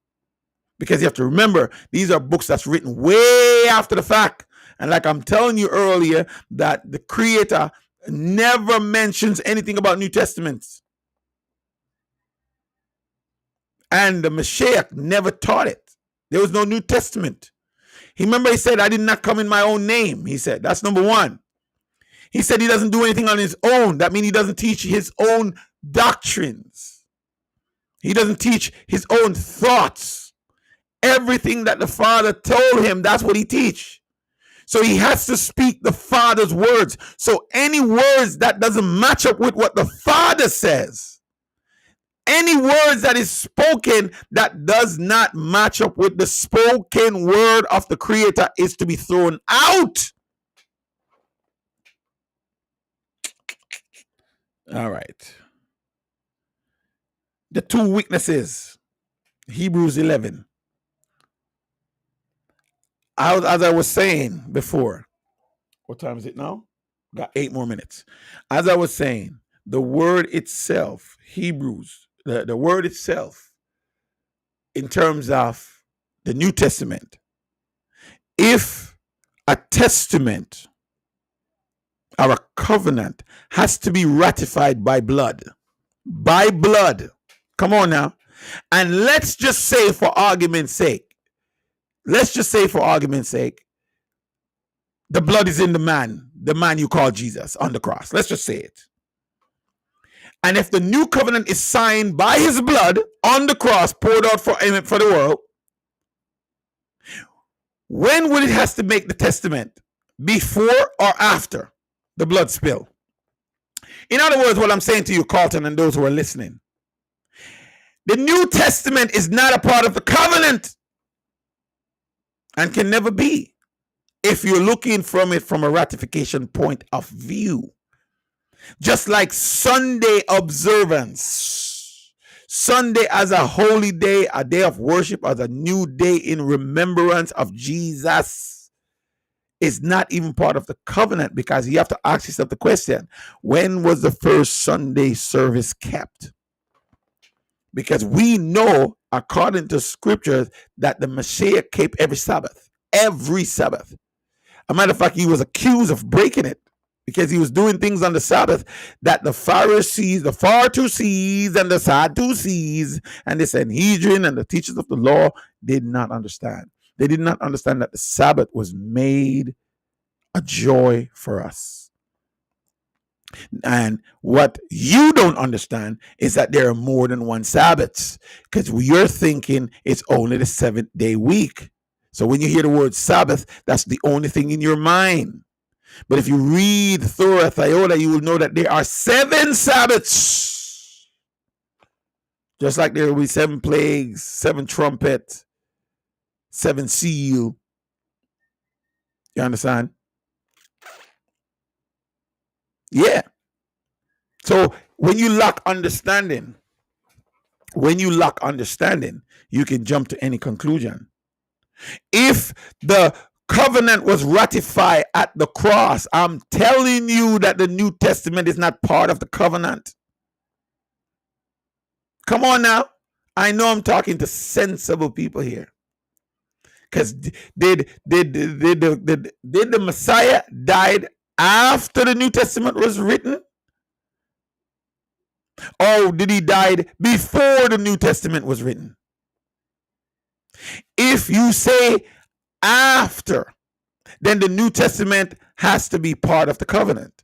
Because you have to remember, these are books that's written way after the fact. And like I'm telling you earlier, that the Creator never mentions anything about New Testaments. And the Mashiach never taught it. There was no New Testament. He said, I did not come in my own name. He said, that's number one. He said he doesn't do anything on his own. That means he doesn't teach his own doctrines. He doesn't teach his own thoughts. Everything that the Father told him, that's what he teach. So he has to speak the Father's words. So any words that doesn't match up with what the Father says, any words that is spoken that does not match up with the spoken word of the Creator is to be thrown out. All right. The two witnesses, Hebrews 11. As I was saying before, what time is it now? Got 8 more minutes. As I was saying, the word itself, Hebrews, the word itself, in terms of the New Testament, if a testament or a covenant has to be ratified by blood, come on now, and let's just say for argument's sake, the blood is in the man you call Jesus on the cross. Let's just say it. And if the new covenant is signed by his blood on the cross, poured out for the world, when would it has to make the testament? Before or after the blood spill? In other words, what I'm saying to you, Carlton, and those who are listening, the New Testament is not a part of the covenant and can never be if you're looking from it from a ratification point of view. Just like Sunday observance, Sunday as a holy day, a day of worship, as a new day in remembrance of Jesus, is not even part of the covenant, because you have to ask yourself the question, when was the first Sunday service kept? Because we know, according to scriptures, that the Messiah kept every Sabbath. Every Sabbath. A matter of fact, he was accused of breaking it because he was doing things on the Sabbath that the Pharisees, the Sadducees, and the Sadducees, and the Sanhedrin, and the teachers of the law did not understand. They did not understand that the Sabbath was made a joy for us. And what you don't understand is that there are more than one Sabbaths, because you're thinking it's only the 7th-day week. So when you hear the word Sabbath, that's the only thing in your mind. But if you read Thora Thayota, you will know that there are 7 Sabbaths. Just like there will be 7 plagues, 7 trumpets, 7 seal. You understand? Yeah. So when you lack understanding, you can jump to any conclusion. If the covenant was ratified at the cross, I'm telling you that the New Testament is not part of the covenant. Come on now. I know I'm talking to sensible people here. Because did the Messiah died after the New Testament was written? Or did he die before the New Testament was written? If you say after, then the New Testament has to be part of the covenant.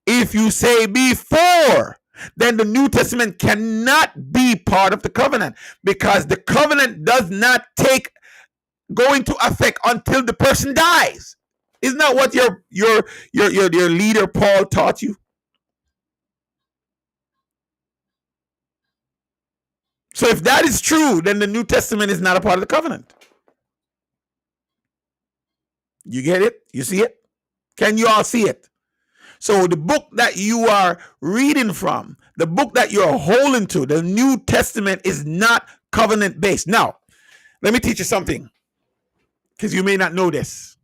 If you say before, then the New Testament cannot be part of the covenant, because the covenant does not go into effect until the person dies. Isn't that what your leader Paul taught you? So if that is true, then the New Testament is not a part of the covenant. You get it? You see it? Can you all see it? So the book that you are reading from, the book that you're holding to, the New Testament, is not covenant based. Now, let me teach you something, because you may not know this.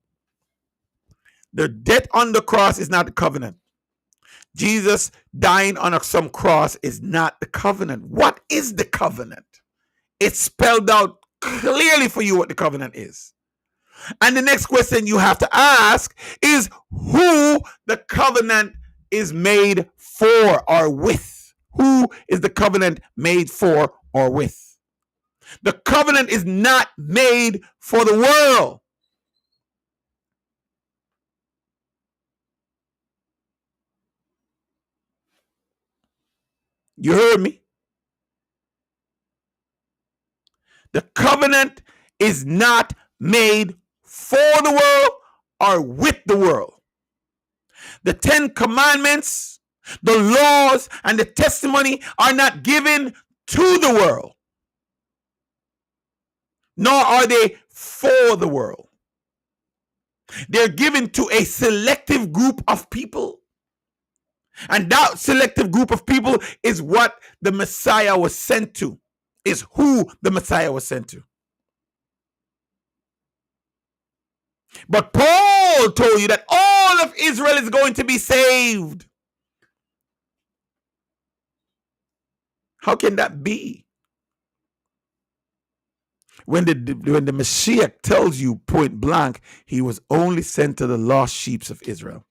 The death on the cross is not the covenant. Jesus dying on some cross is not the covenant. What is the covenant? It's spelled out clearly for you what the covenant is. And the next question you have to ask is who the covenant is made for or with. Who is the covenant made for or with? The covenant is not made for the world. You heard me? The covenant is not made for the world or with the world. The 10 Commandments, the laws, and the testimony are not given to the world, nor are they for the world. They're given to a selective group of people. And that selective group of people is what the Messiah was sent to, is who the Messiah was sent to. But Paul told you that all of Israel is going to be saved. How can that be? When the Messiah tells you point blank, he was only sent to the lost sheep of Israel.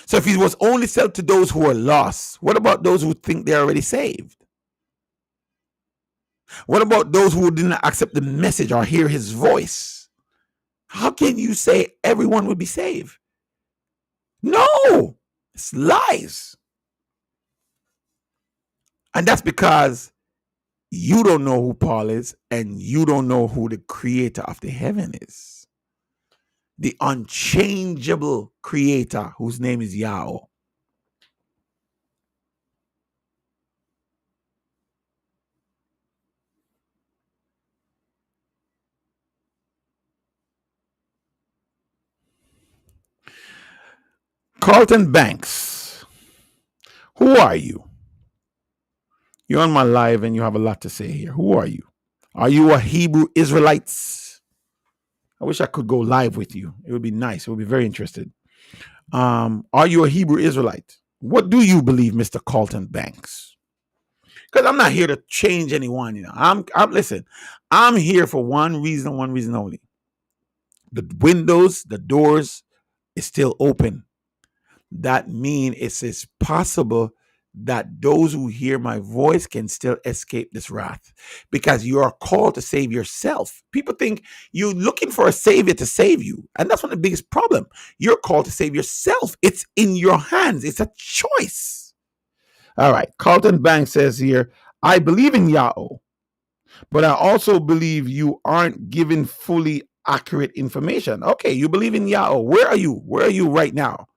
So if he was only sent to those who are lost, what about those who think they're already saved? What about those who didn't accept the message or hear his voice? How can you say everyone will be saved? No, it's lies. And that's because you don't know who Paul is, and you don't know who the creator of the heaven is. The unchangeable creator whose name is Yahweh. Carlton Banks, who are you? You're on my live and you have a lot to say here. Who are you? Are you a Hebrew Israelite? I wish I could go live with you. It would be nice. It would be very interesting. Are you a Hebrew Israelite? What do you believe, Mr. Carlton Banks? Because I'm not here to change anyone. I'm listen. I'm here for one reason only. The windows, the doors is still open. That means it's possible that those who hear my voice can still escape this wrath, because you are called to save yourself. People think you're looking for a savior to save you, and that's one of the biggest problems. You're called to save yourself. It's in your hands. It's a choice. All right. Carlton Banks says here, I believe in Yahweh, but I also believe you aren't giving fully accurate information. Okay, you believe in Yahweh. Where are you? Where are you right now,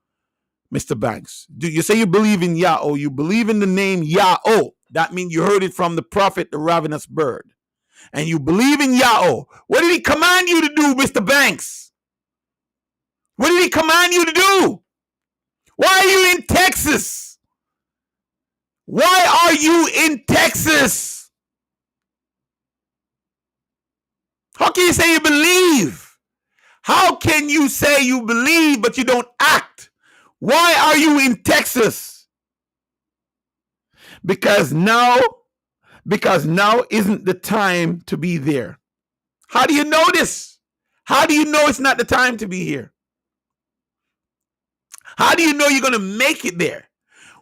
Mr. Banks? Do you say you believe in Yahweh? You believe in the name Yahweh. That means you heard it from the prophet, the ravenous bird. And you believe in Yahweh. What did he command you to do, Mr. Banks? What did he command you to do? Why are you in Texas? Why are you in Texas? How can you say you believe? How can you say you believe but you don't act? Why are you in Texas? Because now isn't the time to be there. How do you know this? How do you know it's not the time to be here? How do you know you're going to make it there?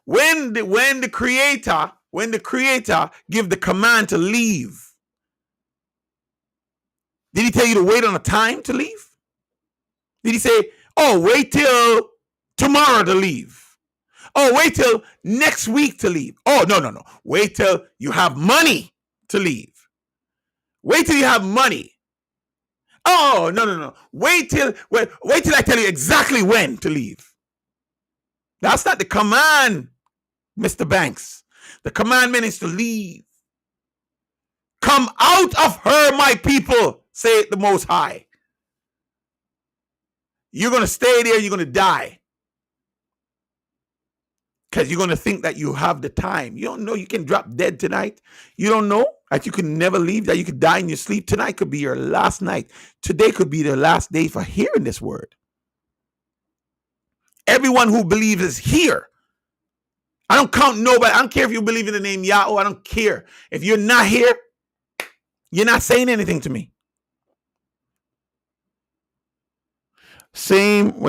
When the creator give the command to leave, did he tell you to wait on a time to leave? Did he say, oh, wait till tomorrow to leave? Oh, wait till next week to leave? Oh, no. Wait till you have money to leave. Wait till you have money. Oh, no. Wait till I tell you exactly when to leave. That's not the command, Mr. Banks. The commandment is to leave. Come out of her, my people, saith the Most High. You're going to stay there, you're going to die. Because you're going to think that you have the time. You don't know you can drop dead tonight. You don't know that you can never leave, that you could die in your sleep. Tonight could be your last night. Today could be the last day for hearing this word. Everyone who believes is here. I don't count nobody. I don't care if you believe in the name Yahweh. I don't care. If you're not here, you're not saying anything to me. Same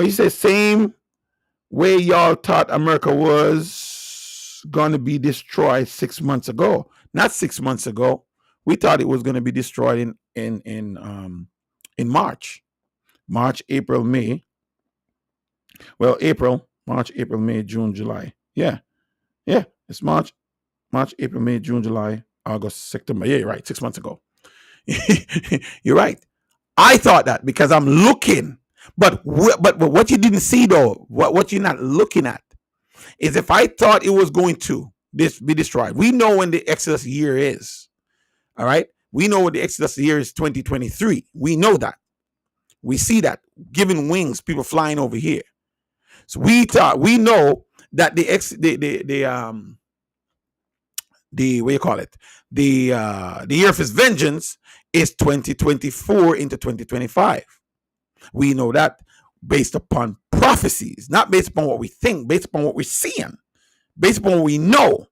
way y'all thought America was going to be destroyed 6 months ago. Not 6 months ago. We thought it was going to be destroyed in March. March, April, May. Well, March, April, May, June, July. Yeah. It's March, April, May, June, July, August, September. Yeah, you're right. 6 months ago. You're right. I thought that because I'm looking. But what you didn't see, though, what you're not looking at, is if I thought it was going to be destroyed. We know when the Exodus year is. All right? We know what the Exodus year is, 2023. We know that. We see that. Giving wings, people flying over here. So we know that the what you call it? The year of his vengeance is 2024 into 2025. We know that based upon prophecies, not based upon what we think, based upon what we're seeing, based upon what we know,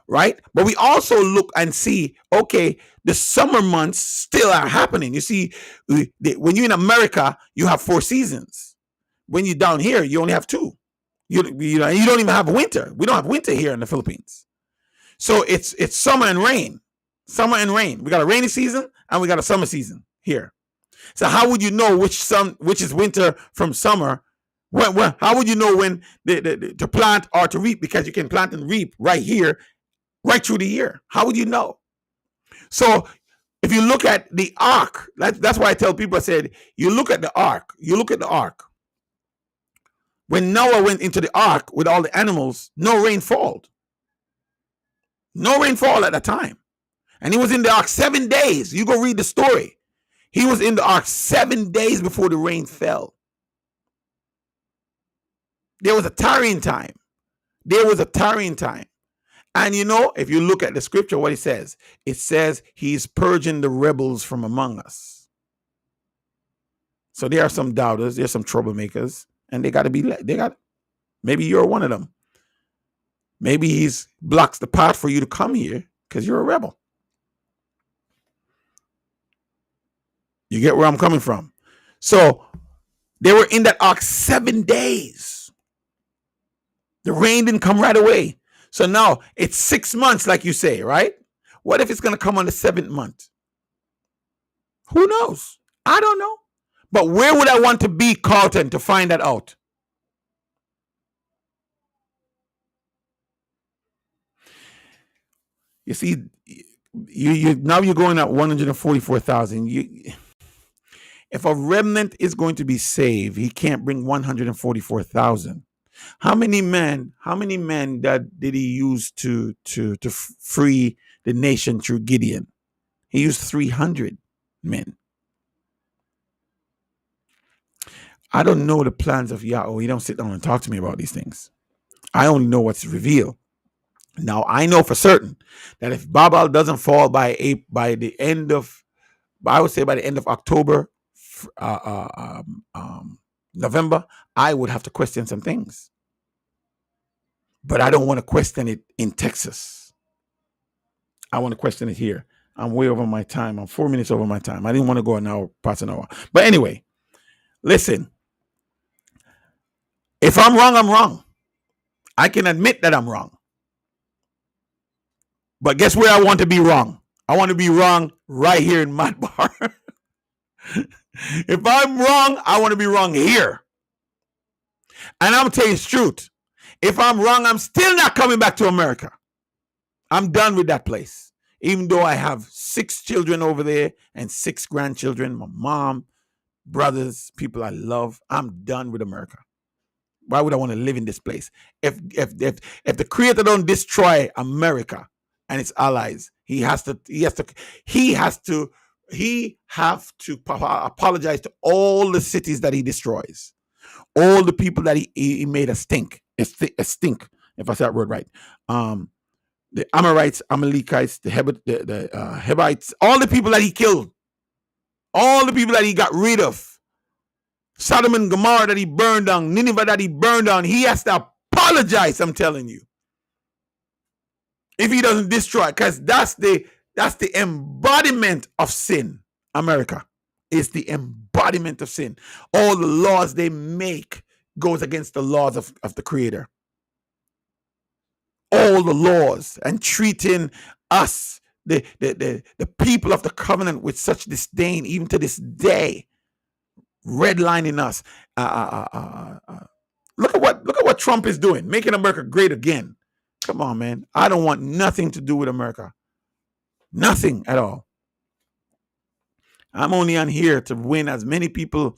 right? But we also look and see, okay, the summer months still are happening. You see, when you're in America, you have 4 seasons. When you're down here, you only have 2. You don't even have winter. We don't have winter here in the Philippines. So it's summer and rain. Summer and rain. We got a rainy season and we got a summer season here. So how would you know which is winter from summer? How would you know when to plant or to reap? Because you can plant and reap right here, right through the year. How would you know? So if you look at the ark, that's why I tell people, I said, you look at the ark. When Noah went into the ark with all the animals, no rain falled. No rainfall at that time. And he was in the ark 7 days. You go read the story. He was in the ark 7 days before the rain fell. There was a tarrying time. And if you look at the scripture, what it says he's purging the rebels from among us. So there are some doubters, there's some troublemakers, and maybe you're one of them. Maybe he's blocks the path for you to come here because you're a rebel. You get where I'm coming from? So they were in that ark 7 days. The rain didn't come right away. So now it's 6 months, like you say, right? What if it's going to come on the 7th month? Who knows? I don't know. But where would I want to be, Carlton, to find that out? You see, now you're going at 144,000. If a remnant is going to be saved, he can't bring 144,000. How many men did he use to free the nation through Gideon? He used 300 men. I don't know the plans of Yahweh. He don't sit down and talk to me about these things. I only know what's revealed. Now I know for certain that if Babel doesn't fall by the end of October, November, I would have to question some things. But I don't want to question it in Texas. I want to question it here. I'm way over my time. I'm 4 minutes over my time. I didn't want to go an hour, past an hour. But anyway, listen. If I'm wrong, I'm wrong. I can admit that I'm wrong. But guess where I want to be wrong? I want to be wrong right here in my bar. If I'm wrong, I want to be wrong here. And I'm telling you the truth. If I'm wrong, I'm still not coming back to America. I'm done with that place. Even though I have 6 children over there and 6 grandchildren, my mom, brothers, people I love, I'm done with America. Why would I want to live in this place? If the creator don't destroy America and its allies, he have to apologize to all the cities that he destroys, all the people that he made a stink, a stink, if I say that word right. The Amorites, Amalekites, the Hebites, all the people that he killed, all the people that he got rid of, Sodom and Gomorrah that he burned down, Nineveh that he burned down, he has to apologize, I'm telling you. If he doesn't destroy, because that's the embodiment of sin. America is the embodiment of sin. All the laws they make goes against the laws of the Creator. All the laws, and treating us, the people of the covenant, with such disdain, even to this day, redlining us. Look at what Trump is doing, making America great again. Come on, man. I don't want nothing to do with America. Nothing at all. I'm only on here to win as many people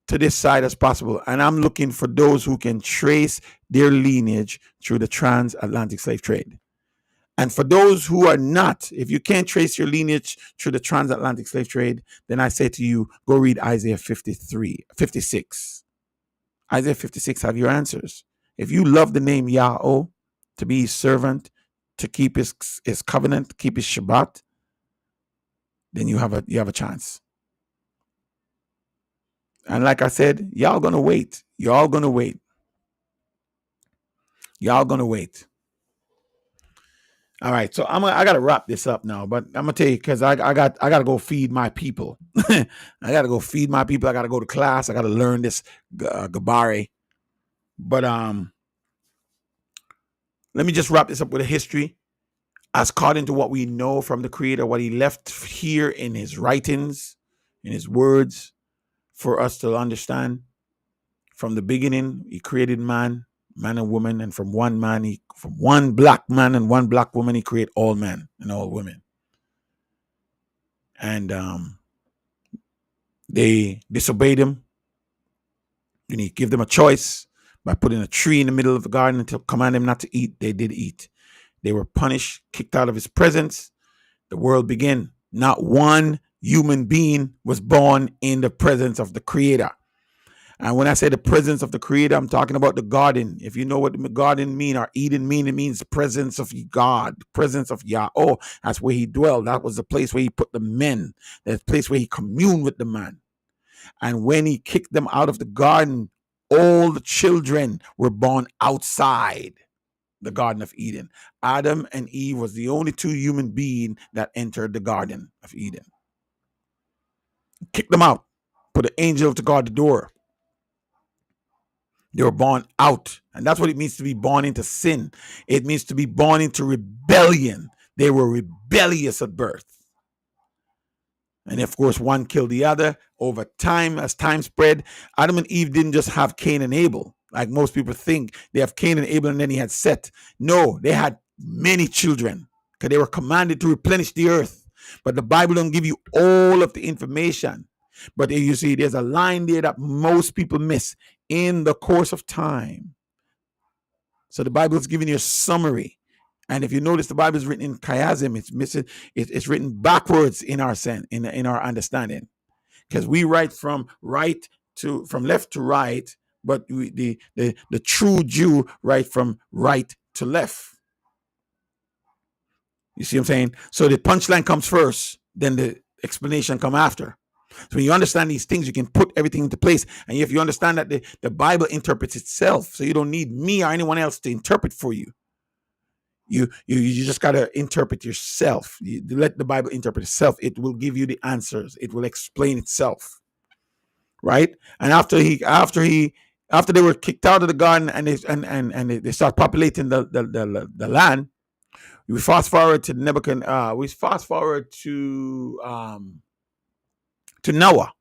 to this side as possible. And I'm looking for those who can trace their lineage through the transatlantic slave trade. And for those who are not, if you can't trace your lineage through the transatlantic slave trade, then I say to you, go read Isaiah 56. Isaiah 56 have your answers. If you love the name Yahweh, to be his servant, to keep his covenant, keep his Shabbat, then you have a chance. And like I said, y'all gonna wait. Y'all gonna wait. All right, so I gotta wrap this up now, but I'm gonna tell you, because I gotta go feed my people. I gotta go feed my people. I gotta go to class. I gotta learn this Gabari. But let me just wrap this up with a history, as according to what we know from the Creator, what he left here in his writings, in his words, for us to understand. From the beginning, he created man and woman, and from one black man and one black woman, he created all men and all women. And they disobeyed him. And he gave them a choice by putting a tree in the middle of the garden to command them not to eat. They did eat. They were punished, kicked out of his presence. The world began. Not one human being was born in the presence of the Creator. And when I say the presence of the Creator, I'm talking about the garden. If you know what the garden mean, or Eden mean, it means the presence of God, the presence of Yahweh. That's where he dwelled. That was the place where he put the men. That's the place where he communed with the man. And when he kicked them out of the garden, all the children were born outside the Garden of Eden. Adam and Eve was the only 2 human beings that entered the Garden of Eden. Kicked them out. Put an angel to guard the door. They were born out. And that's what it means to be born into sin. It means to be born into rebellion. They were rebellious at birth. And of course, one killed the other. Over time, as time spread, Adam and Eve didn't just have Cain and Abel, like most people think. They have Cain and Abel, and then he had Seth. No, they had many children, because they were commanded to replenish the earth. But the Bible don't give you all of the information. But you see, there's a line there that most people miss. In the course of time. So the Bible is giving you a summary. And if you notice, the Bible is written in chiasm. It's written backwards in our sense, in our understanding. Because we write from left to right, but the true Jew write from right to left. You see what I'm saying? So the punchline comes first, then the explanation come after. So when you understand these things, you can put everything into place. And if you understand that the Bible interprets itself, so you don't need me or anyone else to interpret for you. You just got to interpret yourself. You let the Bible interpret itself. It will give you the answers. It will explain itself. Right? And after he After they were kicked out of the garden and they start populating the land, we fast forward to Nebuchadnezzar. We fast forward to Noah.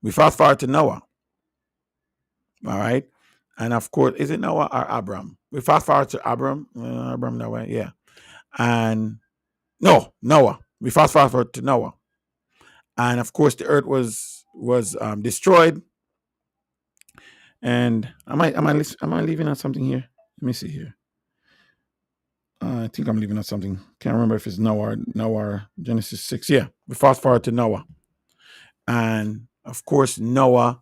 We fast forward to Noah. All right. And of course, is it Noah or Abram? We fast forward to Abram. Abram, Noah, yeah. And no, Noah. We fast forward to Noah. And of course, the earth was destroyed. And am I leaving out something here? Let me see here. I think I'm leaving out something. Can't remember if it's Noah or Genesis 6. Yeah, we fast forward to Noah. And of course, Noah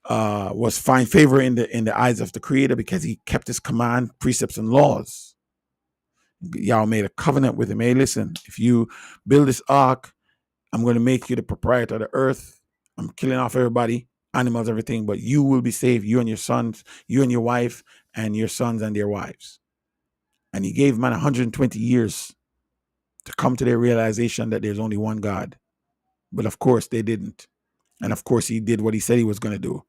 was find favor in the eyes of the Creator because he kept his command, precepts, and laws. Y'all made a covenant with him. Hey, listen, if you build this ark, I'm going to make you the proprietor of the earth. I'm killing off everybody, animals, everything, but you will be saved, you and your sons, you and your wife, and your sons and their wives. And he gave man 120 years to come to their realization that there's only one God. But of course, they didn't. And of course, he did what he said he was going to do.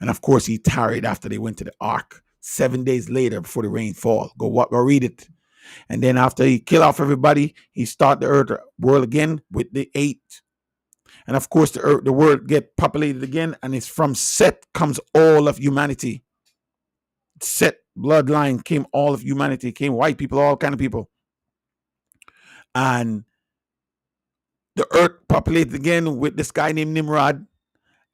And of course, he tarried after they went to the ark 7 days later before the rain fall. Go read it. And then after he killed off everybody, he started the earth world again with the 8. And of course, the world get populated again. And it's from Seth comes all of humanity. Seth bloodline came all of humanity, came white people, all kind of people. And the earth populated again with this guy named Nimrod.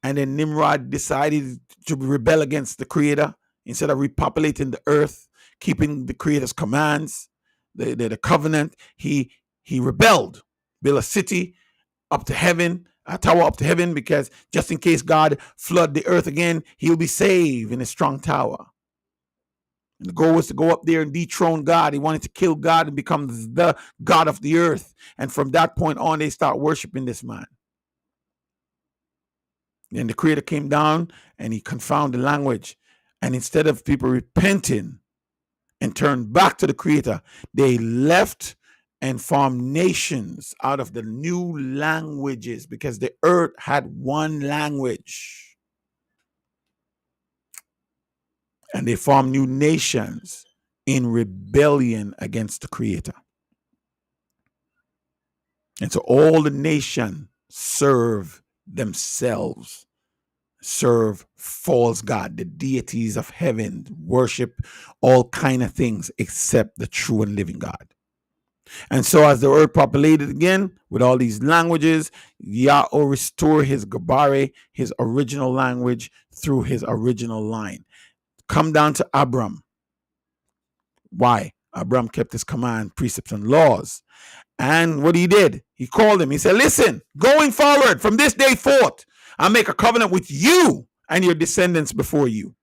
And then Nimrod decided to rebel against the Creator. Instead of repopulating the earth, keeping the Creator's commands, the covenant, he rebelled, built a city up to heaven, a tower up to heaven, because just in case God flood the earth again, he'll be saved in a strong tower. And the goal was to go up there and dethrone God. He wanted to kill God and become the God of the earth. And from that point on, they start worshiping this man. Then the Creator came down and he confounded the language. And instead of people repenting and turned back to the Creator, they left and formed nations out of the new languages, because the earth had one language. And they formed new nations in rebellion against the Creator. And so all the nations serve themselves, serve false god, the deities of heaven, worship all kind of things except the true and living God. And so as the earth populated again with all these languages, Yahweh restored his Gabare, his original language, through his original line. Come down to Abram. Why? Abram kept his command, precepts, and laws. And what he did, he called him. He said, listen, going forward from this day forth, I'll make a covenant with you and your descendants before you.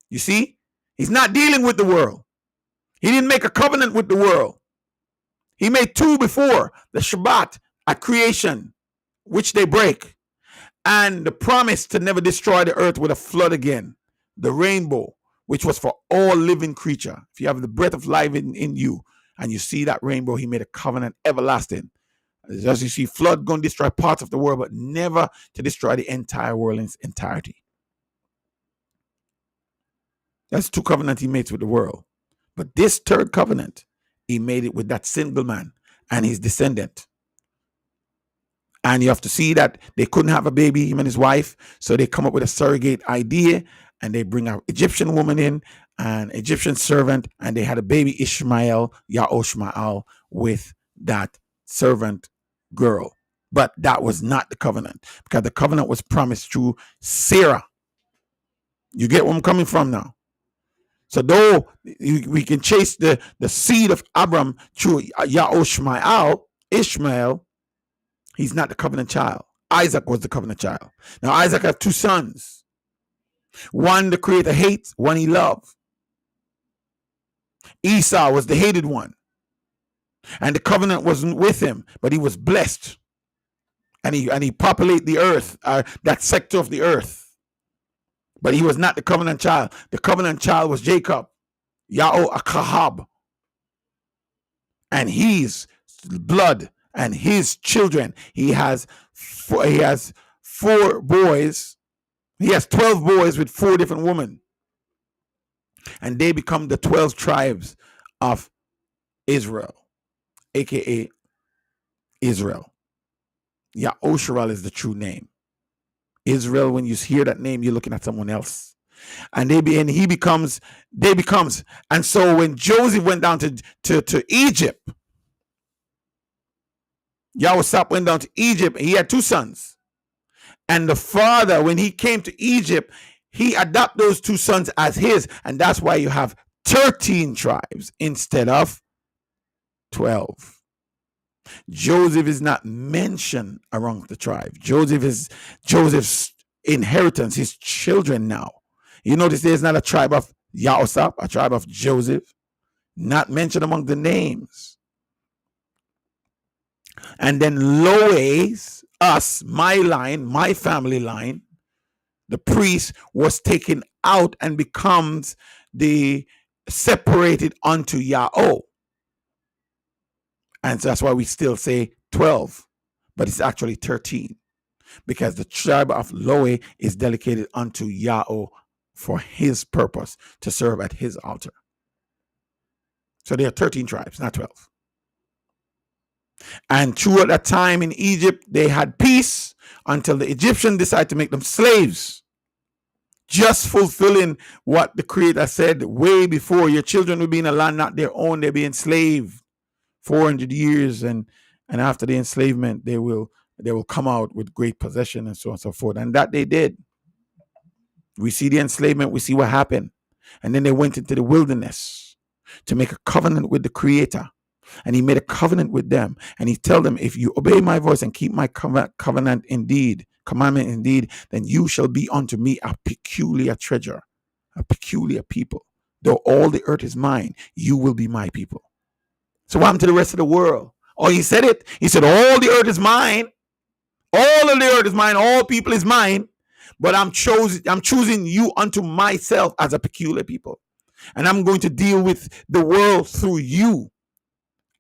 You see, he's not dealing with the world. He didn't make a covenant with the world. He made 2 before, the Shabbat at creation, which they break, and the promise to never destroy the earth with a flood again, the rainbow, which was for all living creature. If you have the breath of life in you and you see that rainbow, he made a covenant everlasting. As you see, flood going to destroy parts of the world, but never to destroy the entire world in its entirety. That's 2 covenants he made with the world. But this 3rd covenant, he made it with that single man and his descendant. And you have to see that they couldn't have a baby, him and his wife. So they come up with a surrogate idea, and they bring an Egyptian woman in, an Egyptian servant, and they had a baby Ishmael, Maycha'al, with that servant girl. But that was not the covenant, because the covenant was promised through Sarah. You get where I'm coming from now? So though we can chase the seed of Abram through Ishmael, he's not the covenant child. Isaac was the covenant child. Now Isaac had 2 sons. One the Creator hates, one he loved. Esau was the hated one. And the covenant wasn't with him, but he was blessed. And he populated the earth, that sector of the earth. But he was not the covenant child. The covenant child was Jacob, Yahweh, and his blood and his children. He has 4 boys, He has 12 boys with 4 different women, and they become the 12 tribes of Israel, aka Israel. Ya'osharal is the true name. Israel, when you hear that name, you're looking at someone else. And he becomes, and so when Joseph went down to Egypt, Yahweh went down to Egypt, he had 2 sons. And the father, when he came to Egypt, he adopted those 2 sons as his. And that's why you have 13 tribes instead of 12. Joseph is not mentioned among the tribe. Joseph is Joseph's inheritance, his children now. You notice there's not a tribe of Yahusap, a tribe of Joseph, not mentioned among the names. And then Lois, us, my line, my family line, the priest was taken out and becomes the separated unto Yahweh. And so that's why we still say 12, but it's actually 13, because the tribe of Loe is dedicated unto Yahweh for his purpose, to serve at his altar. So there are 13 tribes, not 12. And throughout that time in Egypt, they had peace until the Egyptians decided to make them slaves, just fulfilling what the Creator said way before. Your children will be in a land not their own, they'll be enslaved 400 years, and after the enslavement they will come out with great possession and so on and so forth. And that they did. We see the enslavement, we see what happened. And then they went into the wilderness to make a covenant with the Creator. And he made a covenant with them, and he told them, if you obey my voice and keep my commandment indeed, then you shall be unto me a peculiar treasure, a peculiar people. Though all the earth is mine, you will be my people. So what happened to the rest of the world? Oh, he said it. He said, all the earth is mine. All of the earth is mine. All people is mine. But I'm choosing you unto myself as a peculiar people. And I'm going to deal with the world through you.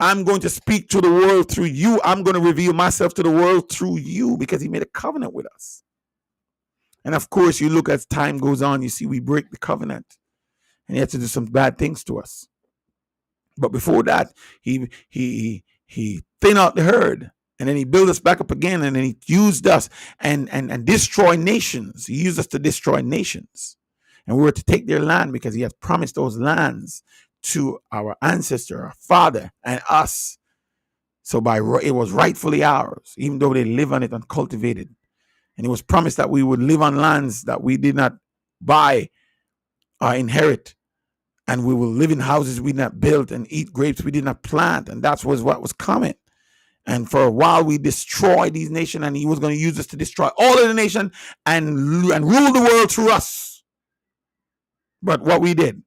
I'm going to speak to the world through you. I'm going to reveal myself to the world through you, because he made a covenant with us. And of course, you look as time goes on, you see we break the covenant, and he had to do some bad things to us. But before that, he thinned out the herd, and then he built us back up again, and then he used us and destroy nations. He used us to destroy nations, and we were to take their land, because he has promised those lands to our ancestor, our father, and us. So it was rightfully ours, even though they live on it uncultivated. And it was promised that we would live on lands that we did not buy or inherit. And we will live in houses we did not build, and eat grapes we did not plant. And that was what was coming. And for a while we destroyed these nations, and he was going to use us to destroy all of the nation and rule the world through us. But what we did,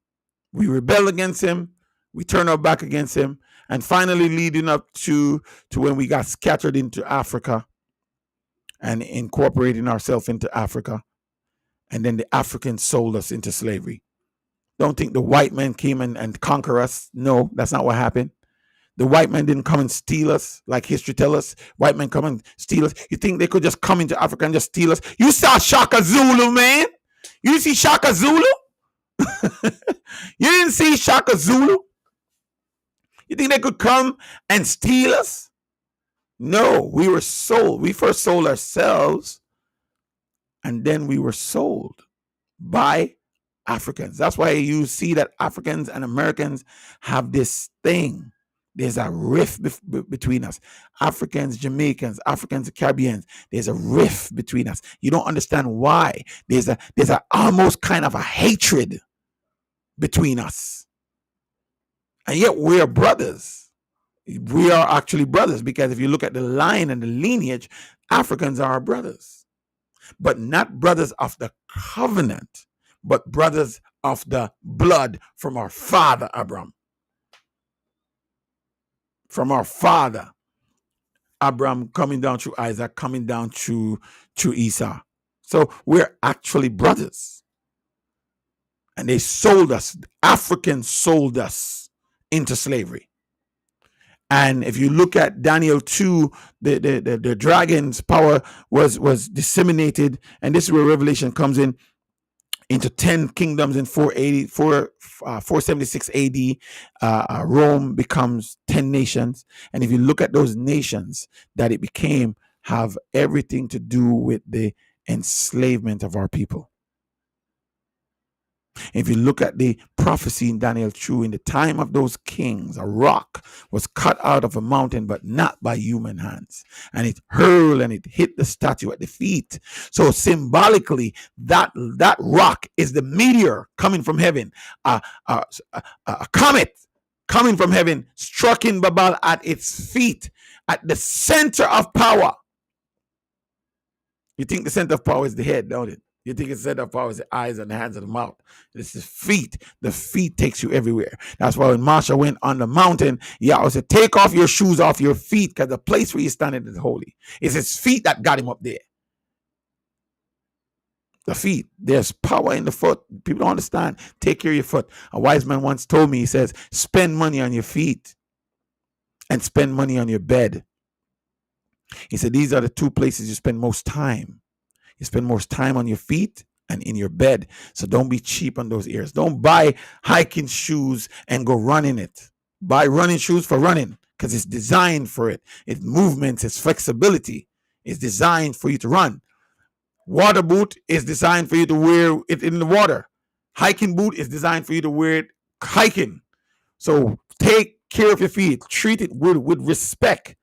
we rebelled against him, we turned our back against him, and finally leading up to when we got scattered into Africa and incorporating ourselves into Africa. And then the Africans sold us into slavery. Don't think the white man came and conquer us. No, that's not what happened. The white man didn't come and steal us, like history tells us. White men come and steal us. You think they could just come into Africa and just steal us? You saw Shaka Zulu, man. You see Shaka Zulu? You didn't see Shaka Zulu? You think they could come and steal us? No, we were sold. We first sold ourselves, and then we were sold by Africans. That's why you see that Africans and Americans have this thing. There's a rift between us. Africans, Jamaicans, Africans, Caribbeans. There's a rift between us. You don't understand why. There's a almost kind of a hatred between us. And yet we're brothers. We are actually brothers, because if you look at the line and the lineage, Africans are our brothers. But not brothers of the covenant, but brothers of the blood from our father Abraham. From our father Abraham, coming down through Isaac, coming down through Esau. So we're actually brothers. And they sold us. Africans sold us into slavery. And if you look at Daniel 2, the dragon's power was disseminated, and this is where Revelation comes in, into 10 kingdoms in 476 AD. Rome becomes 10 nations. And if you look at those nations that it became, have everything to do with the enslavement of our people. If you look at the prophecy in Daniel 2, in the time of those kings, a rock was cut out of a mountain, but not by human hands. And it hurled and it hit the statue at the feet. So symbolically, that rock is the meteor coming from heaven, a comet coming from heaven, struck in Babel at its feet, at the center of power. You think the center of power is the head, don't it? You think the center of power is the eyes and the hands and the mouth. This is feet. The feet takes you everywhere. That's why when Marsha went on the mountain, Yahweh said, take off your shoes off your feet, because the place where you're standing is holy. It's his feet that got him up there. The feet. There's power in the foot. People don't understand. Take care of your foot. A wise man once told me, he says, spend money on your feet and spend money on your bed. He said, these are the two places you spend most time. You spend most time on your feet and in your bed. So don't be cheap on those ears. Don't buy hiking shoes and go run in it. Buy running shoes for running, because it's designed for it. Its movements, its flexibility is designed for you to run. Water boot is designed for you to wear it in the water. Hiking boot is designed for you to wear it hiking. So take care of your feet. Treat it with respect.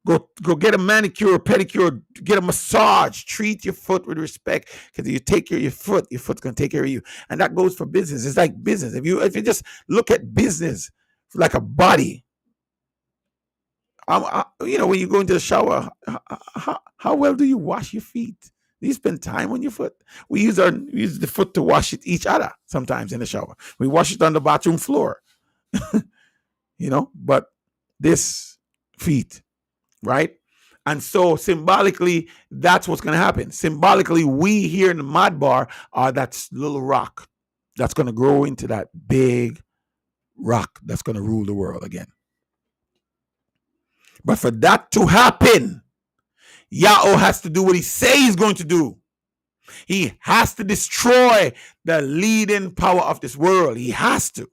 Go get a manicure, pedicure, get a massage. Treat your foot with respect, because if you take care of your foot's gonna take care of you. And that goes for business. It's like business. If you just look at business like a body, when you go into the shower, how well do you wash your feet? Do you spend time on your foot? We use the foot to wash it each other sometimes in the shower. We wash it on the bathroom floor, But this feet. Right? And so symbolically, that's what's going to happen. Symbolically, we here in the Mad Bar are that little rock that's going to grow into that big rock that's going to rule the world again. But for that to happen, Yahweh has to do what he says he's going to do. He has to destroy the leading power of this world. He has to.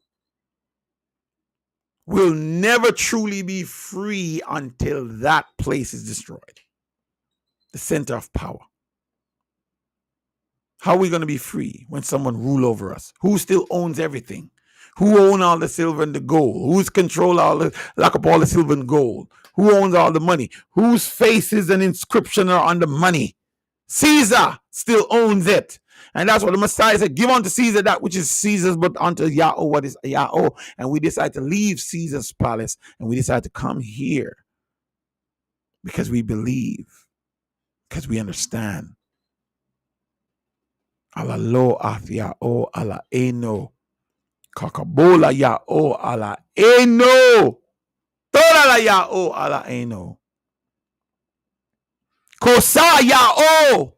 We'll never truly be free until that place is destroyed. The center of power. How are we going to be free when someone rule over us? Who still owns everything? Who owns all the silver and the gold? Who's control lock up all the silver and gold? Who owns all the money? Whose faces and inscription are on the money? Caesar still owns it. And that's what the Messiah said, give unto Caesar that which is Caesar's, but unto Yahweh what is Yahweh. And we decide to leave Caesar's palace and we decide to come here because we believe, because we understand. Ala lo af Yahweh ala eno. Kakabola Yahweh ala eno. Toda la Yahweh ala eno. Kosa Yahweh.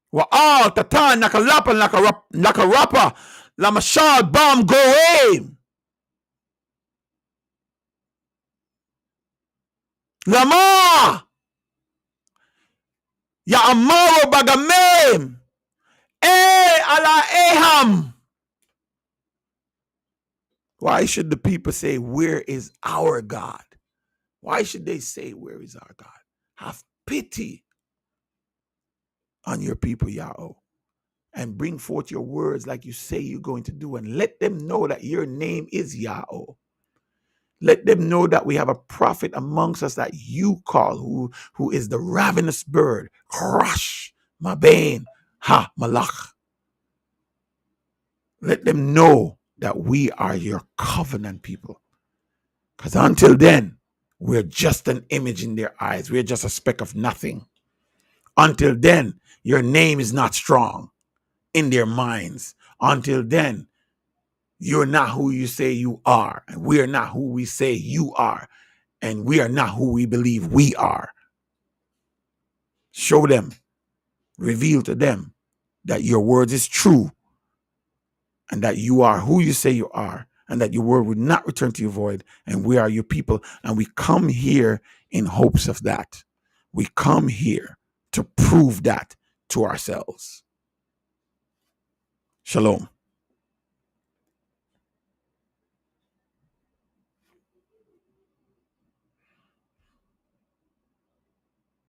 Wa'al tatan nakalapa nakarapa la Maycha'al bam goem lama ya amaro bagamem ala eham. Why should the people say, where is our God? Why should they say, where is our God? Have pity on your people, Yahweh, and bring forth your words like you say you're going to do, and let them know that your name is Yahweh. Let them know that we have a prophet amongst us that you call, who is the ravenous bird. Crush, Mabain, Ha, Malach. Let them know that we are your covenant people. Because until then, we're just an image in their eyes. We're just a speck of nothing. Until then, your name is not strong in their minds. Until then, you're not who you say you are. And we are not who we say you are. And we are not who we believe we are. Show them, reveal to them that your words is true and that you are who you say you are. and that your word would not return to you void. And we are your people, and we come here in hopes of that. We come here to prove that to ourselves. Shalom.